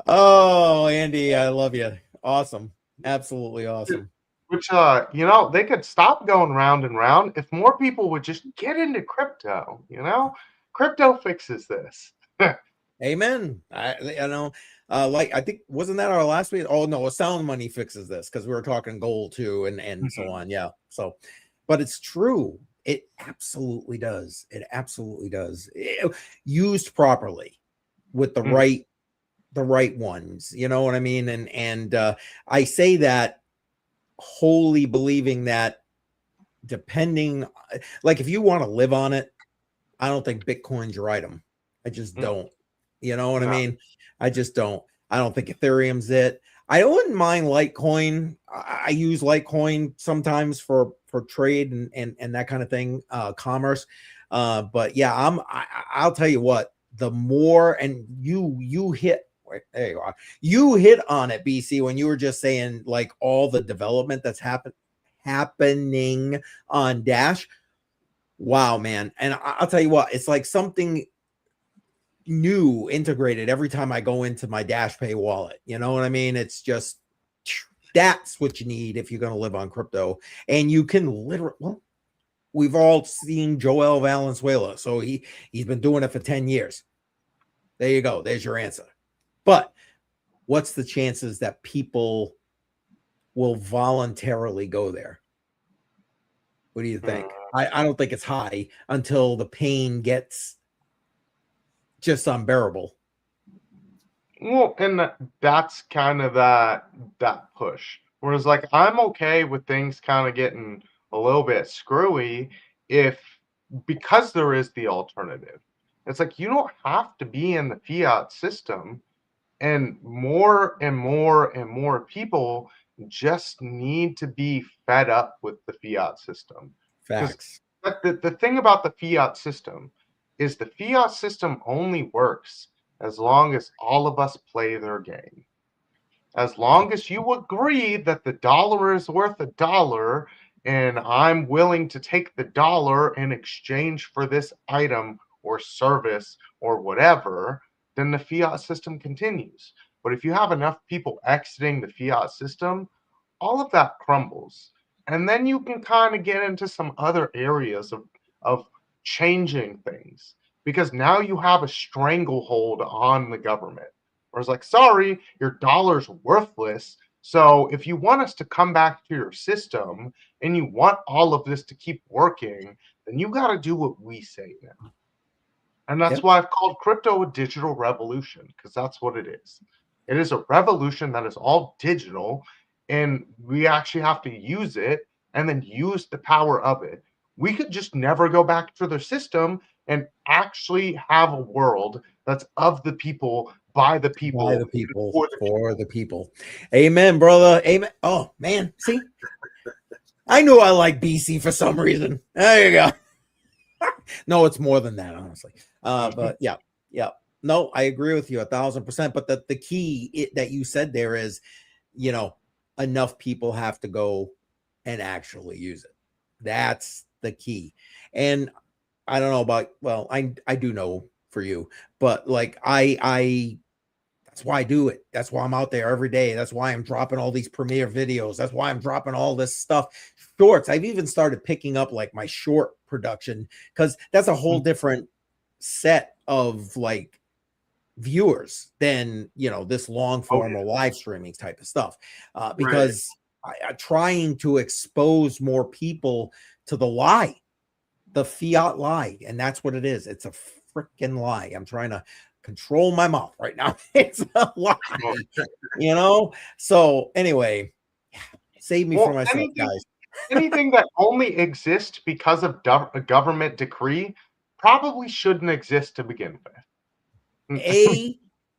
Oh, Andy, I love you. Awesome. Absolutely awesome. Which, you know, they could stop going round and round if more people would just get into crypto, you know? Crypto fixes this. Amen. I think, wasn't that our last week? Oh, no, sound money fixes this because we were talking gold too and so on. Yeah. So, but it's true. It absolutely does. It absolutely does. Used properly with the right ones, you know what I mean? And I say that wholly believing that depending, like if you want to live on it, I don't think Bitcoin's your item. I just don't, you know what I mean? I just don't. I don't think Ethereum's it. I wouldn't mind Litecoin. I use Litecoin sometimes for trade and that kind of thing, commerce. But yeah, I'll tell you what, the more, and you hit, there you are. You hit on it, BC, when you were just saying like all the development that's happening on Dash. Wow, man. And I'll tell you what, it's like something new integrated every time I go into my Dash Pay wallet. You know what I mean? It's just, that's what you need if you're going to live on crypto. And you can literally, well, we've all seen Joel Valenzuela. So he's been doing it for 10 years. There you go. There's your answer. But what's the chances that people will voluntarily go there? What do you think? I don't think it's high until the pain gets just unbearable. Well, and that's kind of that push. Whereas like I'm okay with things kind of getting a little bit screwy because there is the alternative. It's like you don't have to be in the fiat system, and more people just need to be fed up with the fiat system. Facts. The thing about the fiat system is the fiat system only works as long as all of us play their game. As long as you agree that the dollar is worth $1 and I'm willing to take the dollar in exchange for this item or service or whatever, then the fiat system continues. But if you have enough people exiting the fiat system, all of that crumbles. And then you can kind of get into some other areas of changing things, because now you have a stranglehold on the government. Whereas like, sorry, your dollar's worthless. So if you want us to come back to your system and you want all of this to keep working, then you got to do what we say now. And that's why I've called crypto a digital revolution, because that's what it is. It is a revolution that is all digital, and we actually have to use it and then use the power of it. We could just never go back to the system and actually have a world that's of the people, by the people, for the people. Amen, brother. Amen. Oh, man. See? I knew I liked BC for some reason. There you go. No, it's more than that, honestly. But yeah. No, I agree with you 1,000%. But the key that you said there is, you know, enough people have to go and actually use it. That's the key. And I don't know about, well, I do know for you, but like I that's why I do it. That's why I'm out there every day. That's why I'm dropping all these premiere videos. That's why I'm dropping all this stuff. Shorts. I've even started picking up like my short production because that's a whole different set of like viewers than, you know, this long form or live streaming type of stuff. Because I'm trying to expose more people to the lie, the fiat lie. And that's what it is. It's a freaking lie. I'm trying to control my mouth right now. It's a lie, you know? So anyway, save me from myself, guys. Anything that only exists because of a government decree probably shouldn't exist to begin with.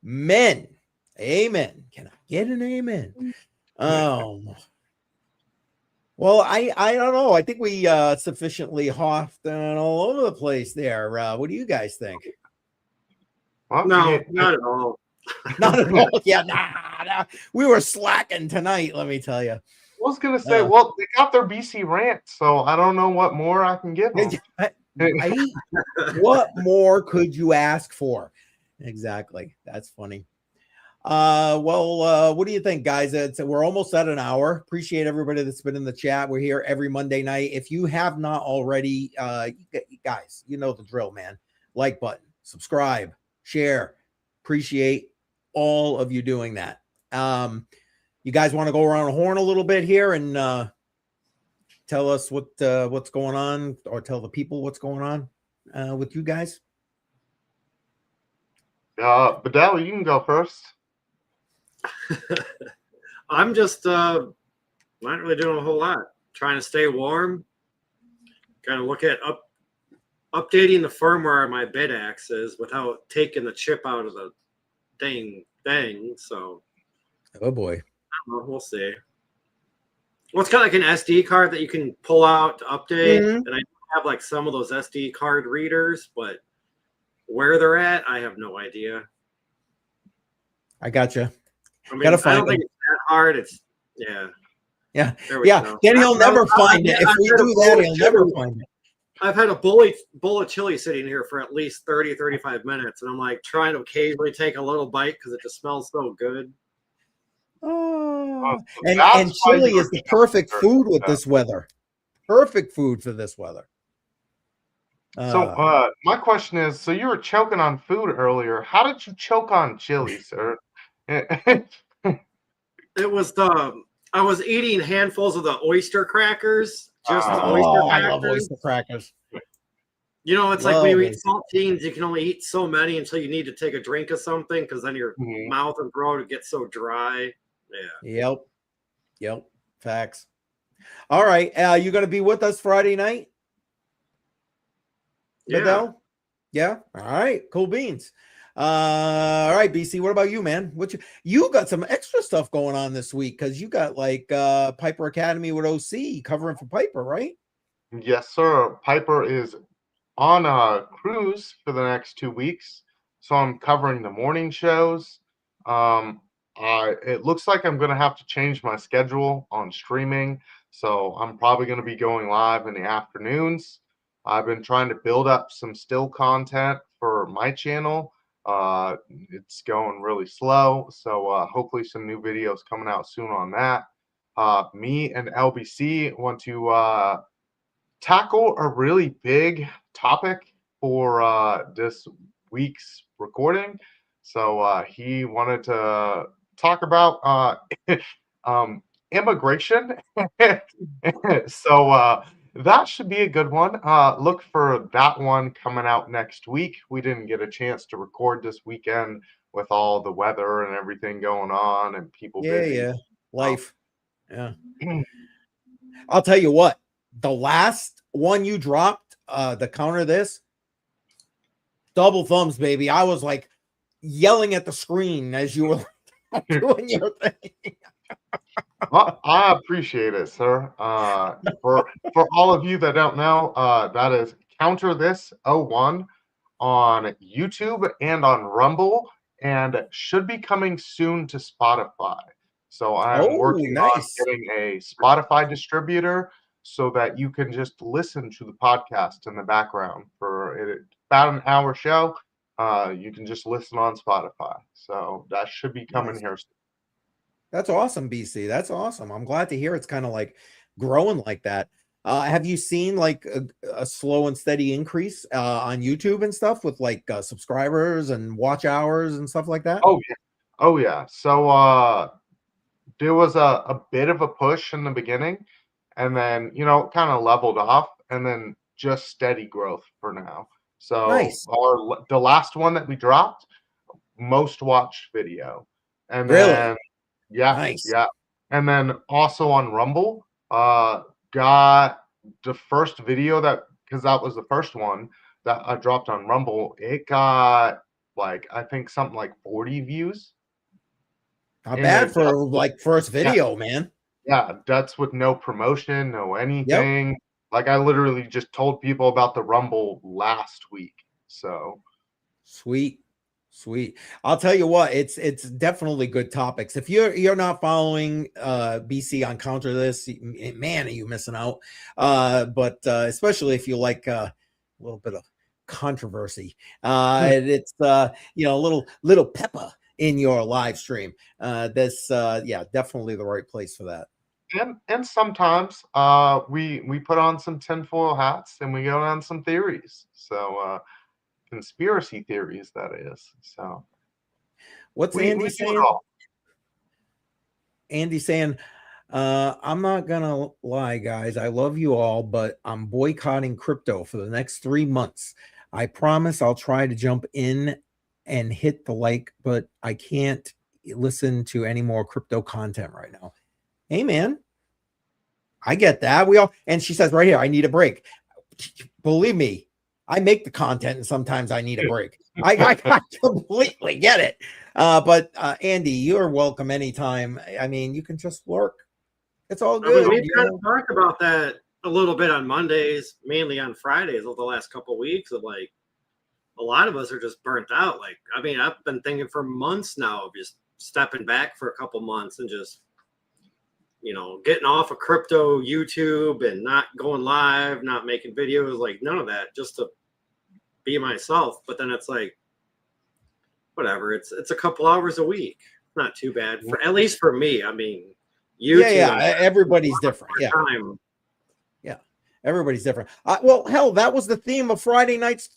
Amen. Amen. Can I get an amen? Well, I don't know. I think we sufficiently hoffed all over the place there. What do you guys think? Well, no, not at all. Not at all. Yeah, nah. We were slacking tonight, let me tell you. I was gonna say, well, they got their BC rant, so I don't know what more I can give them. What more could you ask for? Exactly. That's funny. Well, what do you think, guys? We're almost at an hour. Appreciate everybody that's been in the chat. We're here every Monday night. If you have not already, guys, you know the drill, man. Like button, subscribe, share. Appreciate all of you doing that. You guys want to go around the horn a little bit here and tell us what's going on, or tell the people what's going on with you guys? Badel, you can go first. I'm just not really doing a whole lot. Trying to stay warm. Kind of look at updating the firmware on my bid axes without taking the chip out of the thing. So, oh boy, we'll see. Well, it's kind of like an SD card that you can pull out to update, and I have like some of those SD card readers, but where they're at, I have no idea. I gotcha. I mean, I don't think it's that hard. It's yeah. Then he'll never find it. If we do that, he'll never find it. I've had a bowl of chili sitting here for at least 30, 35 minutes, and I'm like trying to occasionally take a little bite because it just smells so good. Oh, and chili is the perfect food with this weather. Perfect food for this weather. So my question is, so you were choking on food earlier. How did you choke on chili, sir? It was I was eating handfuls of the oyster crackers. Just the oyster crackers. I love oyster crackers. You know, it's like when you eat saltines, you can only eat so many until you need to take a drink of something because then your mouth and throat get so dry. Yeah. Yep. Facts. All right. You going to be with us Friday night? Badel? Yeah. All right. Cool beans. All right, BC. What about you, man? You got some extra stuff going on this week because you got like Piper Academy with OC covering for Piper, right? Yes, sir. Piper is on a cruise for the next 2 weeks, so I'm covering the morning shows. It looks like I'm going to have to change my schedule on streaming, so I'm probably going to be going live in the afternoons. I've been trying to build up some still content for my channel. It's going really slow, so hopefully some new videos coming out soon on that. Me and LBC want to tackle a really big topic for this week's recording. So he wanted to talk about immigration. So that should be a good one. Look for that one coming out next week. We didn't get a chance to record this weekend with all the weather and everything going on and people busy. Yeah. Life. Yeah. I'll tell you what, the last one you dropped, the counter this, double thumbs, baby. I was like yelling at the screen as you were doing your thing. Well, I appreciate it, sir. For all of you that don't know, that is Counter This 01 on YouTube and on Rumble, and should be coming soon to Spotify. So I'm working on getting a Spotify distributor so that you can just listen to the podcast in the background for about an hour show. You can just listen on Spotify. So that should be coming here soon. That's awesome, BC. That's awesome. I'm glad to hear it's kind of like growing like that. Have you seen like a slow and steady increase on YouTube and stuff with like subscribers and watch hours and stuff like that? Oh yeah. Oh yeah. So there was a bit of a push in the beginning, and then kind of leveled off, and then just steady growth for now. So Nice. the last one that we dropped, most watched video, and Really? then Nice. yeah, and then also on Rumble, got the first video because that was the first one that I dropped on Rumble. It got like I think something like 40 views. Not bad for like first video, man. Yeah, that's with no promotion, no anything. Yep. Like I literally just told people about the Rumble last week. So sweet. I'll tell you what, it's definitely good topics. If you're not following BC on Counter This, man, are you missing out. But especially if you like a little bit of controversy, it's a little pepper in your live stream. This definitely the right place for that. And sometimes we put on some tinfoil hats and we go on some theories. So conspiracy theories, that is. So what's Andy saying? Andy saying, I'm not gonna lie, guys, I love you all, but I'm boycotting crypto for the next 3 months. I promise I'll try to jump in and hit the like, but I can't listen to any more crypto content right now. Hey man, I get that. And she says right here, I need a break. Believe me, I make the content and sometimes I need a break. I completely get it. But Andy, you're welcome anytime. I mean, you can just work. It's all good. We kind of talked about that a little bit on Mondays, mainly on Fridays over the last couple of weeks of like, a lot of us are just burnt out. Like, I mean, I've been thinking for months now of just stepping back for a couple months and just, getting off of crypto YouTube and not going live, not making videos, like none of that, just to be myself. But then it's like, whatever. It's a couple hours a week. Not too bad, at least for me. I mean, YouTube. Yeah. Everybody's different. Yeah. Everybody's different. Well, hell, that was the theme of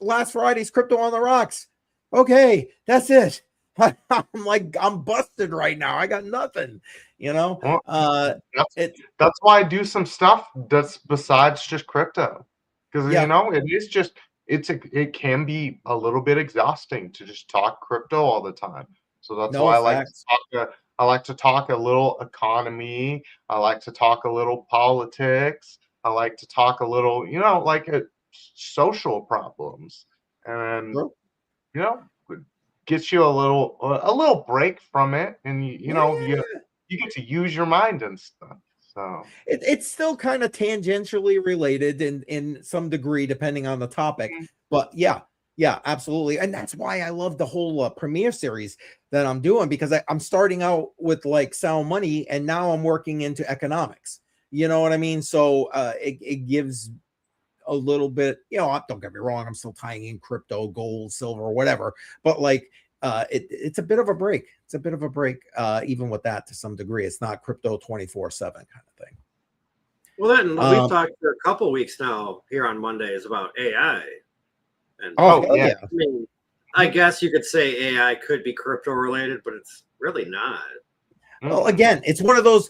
last Friday's Crypto on the Rocks. Okay, that's it. I'm busted right now. I got nothing, Well, that's why I do some stuff that's besides just crypto. Because, it can be a little bit exhausting to just talk crypto all the time. So that's why I like to talk a little economy. I like to talk a little politics. I like to talk a little, social problems, and gets you a little break from it, and you get to use your mind and stuff. So it's still kind of tangentially related in some degree, depending on the topic. But yeah, absolutely, and that's why I love the whole premiere series that I'm doing, because I'm starting out with like sound money, and now I'm working into economics. You know what I mean? So it gives a little bit, don't get me wrong, I'm still tying in crypto, gold, silver, whatever, but like it's a bit of a break. It's a bit of a break, even with that to some degree. It's not crypto 24/7 kind of thing. Well, then we've talked for a couple weeks now here on Mondays about AI. And yeah. I mean, I guess you could say AI could be crypto related, but it's really not. Well, again, it's one of those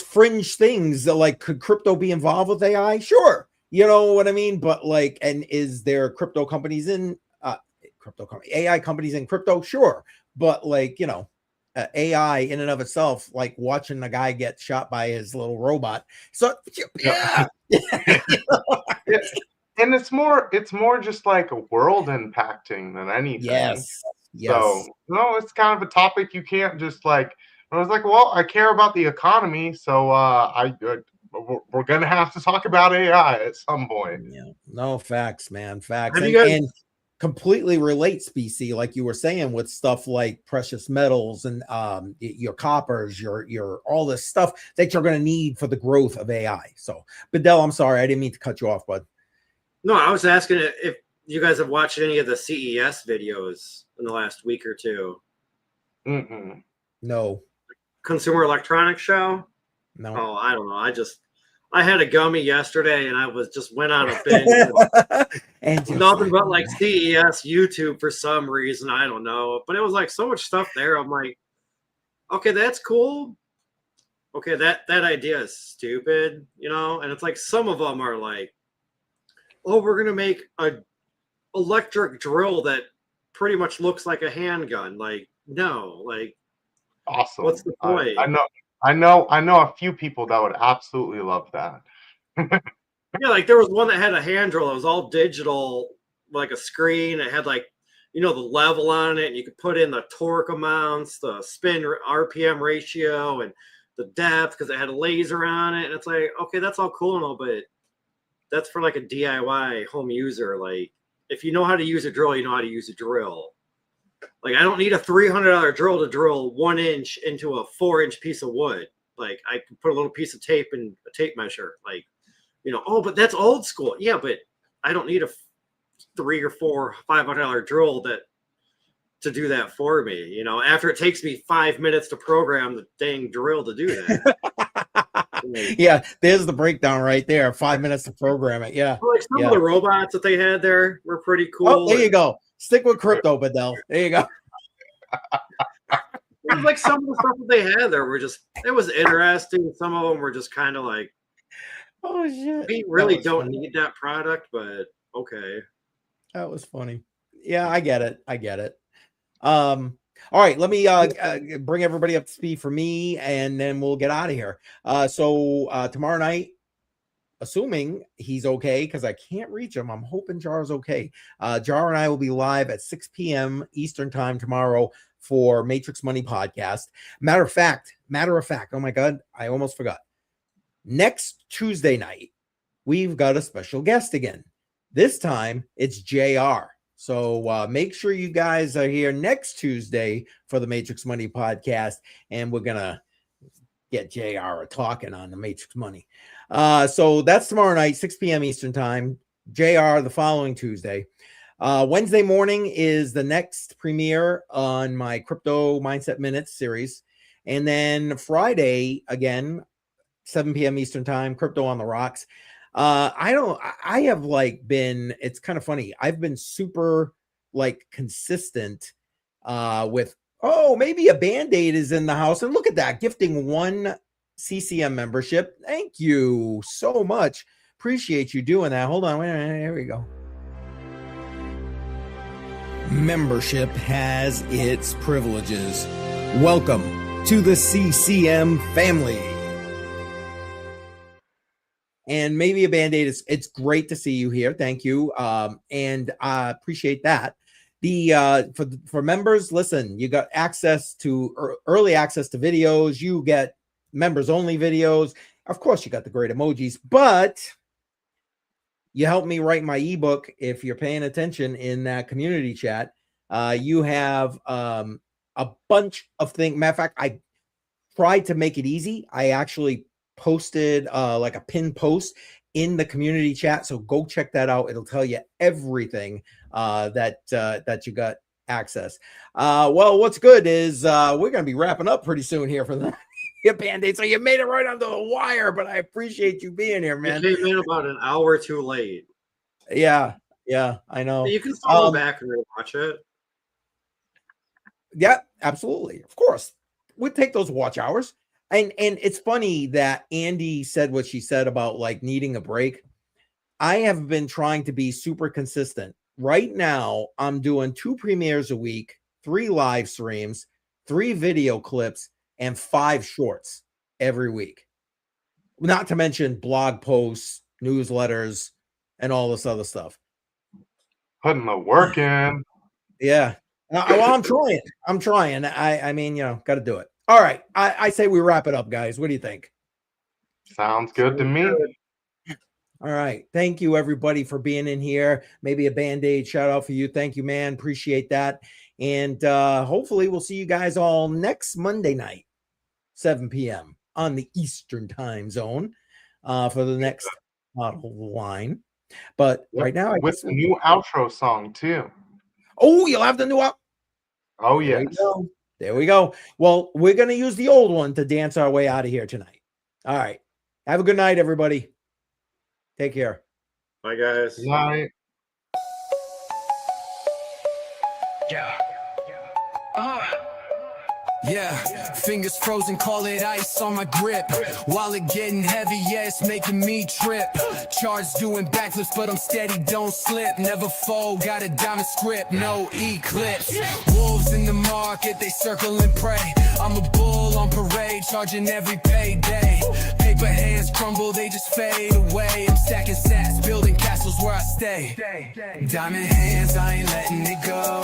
fringe things that, like, could crypto be involved with AI? Sure. You know what I mean? But like, and is there crypto companies in AI companies in crypto? Sure. But like, AI in and of itself, like watching the guy get shot by his little robot. So yeah. And it's more just like a world impacting than anything. Yes. So it's kind of a topic you can't just like. I was like, well, I care about the economy, so we're gonna have to talk about AI at some point. Yeah, no, facts, man, facts. Have you guys completely relates, BC, like you were saying, with stuff like precious metals and your coppers, your all this stuff that you're going to need for the growth of AI. So, Badel, I'm sorry, I didn't mean to cut you off, bud. No, I was asking if you guys have watched any of the CES videos in the last week or two. Mm-mm. No. Consumer Electronics Show? No. Oh, I don't know. I had a gummy yesterday and I went on a binge. And nothing but like CES YouTube for some reason. I don't know. But it was like so much stuff there. I'm like, okay, that's cool. Okay, that idea is stupid, you know? And it's like some of them are like, oh, we're gonna make a electric drill that pretty much looks like a handgun. Like, no, like awesome. What's the point? I know a few people that would absolutely love that. Yeah, like there was one that had a hand drill. It was all digital, like a screen. It had like, you know, the level on it, and you could put in the torque amounts, the spin RPM ratio, and the depth because it had a laser on it. And it's like, okay, that's all cool and all, but that's for like a DIY home user. Like, if you know how to use a drill, you know how to use a drill. Like, I don't need a $300 drill to drill 1 inch into a 4-inch piece of wood. Like, I can put a little piece of tape and a tape measure. Like, you know, oh, but that's old school. Yeah, but I don't need a $300 or $500 drill to do that for me. You know, after it takes me 5 minutes to program the dang drill to do that. Yeah, there's the breakdown right there. 5 minutes to program it. Yeah. Like some of the robots that they had there were pretty cool. Oh, there you go. Stick with crypto, Badel. There you go. It was like some of the stuff that they had there were just, it was interesting. Some of them were just kind of like, oh shit, we really don't need that product, but okay. That was funny. Yeah, I get it. All right, let me bring everybody up to speed for me, and then we'll get out of here. So tomorrow night, assuming he's okay, because I can't reach him, I'm hoping Jar's okay. Jar and I will be live at 6 p.m. Eastern time tomorrow for Matrix Money Podcast. Matter of fact, oh my God, I almost forgot. Next Tuesday night, we've got a special guest again. This time, it's JR. So make sure you guys are here next Tuesday for the Matrix Money Podcast, and we're going to get JR talking on the Matrix Money. So that's tomorrow night, 6 p.m. Eastern time. JR the following Tuesday. Wednesday morning is the next premiere on my Crypto Mindset Minutes series. And then Friday, again, 7 p.m. Eastern time, Crypto on the Rocks. I have like been, it's kind of funny. I've been super like consistent with, oh, maybe a Band-Aid is in the house. And look at that, gifting 1 CCM membership. Thank you so much. Appreciate you doing that. Hold on. Here we go. Membership has its privileges. Welcome to the CCM family. And maybe a Band-Aid it's great to see you here. Thank you. And I appreciate that. For members, listen, you got access to early access to videos. You get members only videos. Of course, you got the great emojis, but you help me write my ebook. If you're paying attention in that community chat, you have a bunch of things. Matter of fact, I tried to make it easy. I actually posted like a pinned post in the community chat, so go check that out. It'll tell you everything that you got access. Well, what's good is we're gonna be wrapping up pretty soon here for the Band-Aid. So you made it right onto the wire, but I appreciate you being here, man. You came in about an hour too late. Yeah, I know. You can still go back and watch it. Yeah, absolutely. Of course, we'd take those watch hours. And it's funny that Andy said what she said about like needing a break. I have been trying to be super consistent. Right now, I'm doing 2 premieres a week, 3 live streams, 3 video clips, and 5 shorts every week. Not to mention blog posts, newsletters, and all this other stuff. Putting the work in. Yeah. Well, I'm trying. I mean, you know, got to do it. All right. I say we wrap it up, guys. What do you think? Sounds good to me. All right. Thank you, everybody, for being in here. Maybe a Band-Aid shout out for you. Thank you, man. Appreciate that. And hopefully we'll see you guys all next Monday night, 7 p.m. on the Eastern time zone for the next HODL the Line. But right now, with the new outro song too. Oh, you'll have the new out. Oh, yes. There we go. Well, we're going to use the old one to dance our way out of here tonight. All right. Have a good night, everybody. Take care. Bye, guys. Good night. Yeah, fingers frozen, call it ice on my grip. Wallet getting heavy, yeah, it's making me trip. Charge doing backflips, but I'm steady, don't slip. Never fold, got a diamond script, no eclipse. Wolves in the market, they circle and pray. I'm a bull on parade, charging every payday. Paper hands crumble, they just fade away. I'm stacking sats, building castles where I stay. Diamond hands, I ain't letting it go.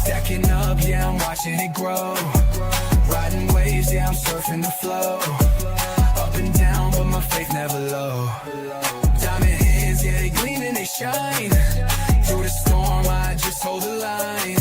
Stacking up, yeah, I'm watching it grow. Riding waves, yeah, I'm surfing the flow. Up and down, but my faith never low. Diamond hands, yeah, they gleam and they shine. Through the storm, I just hold the line.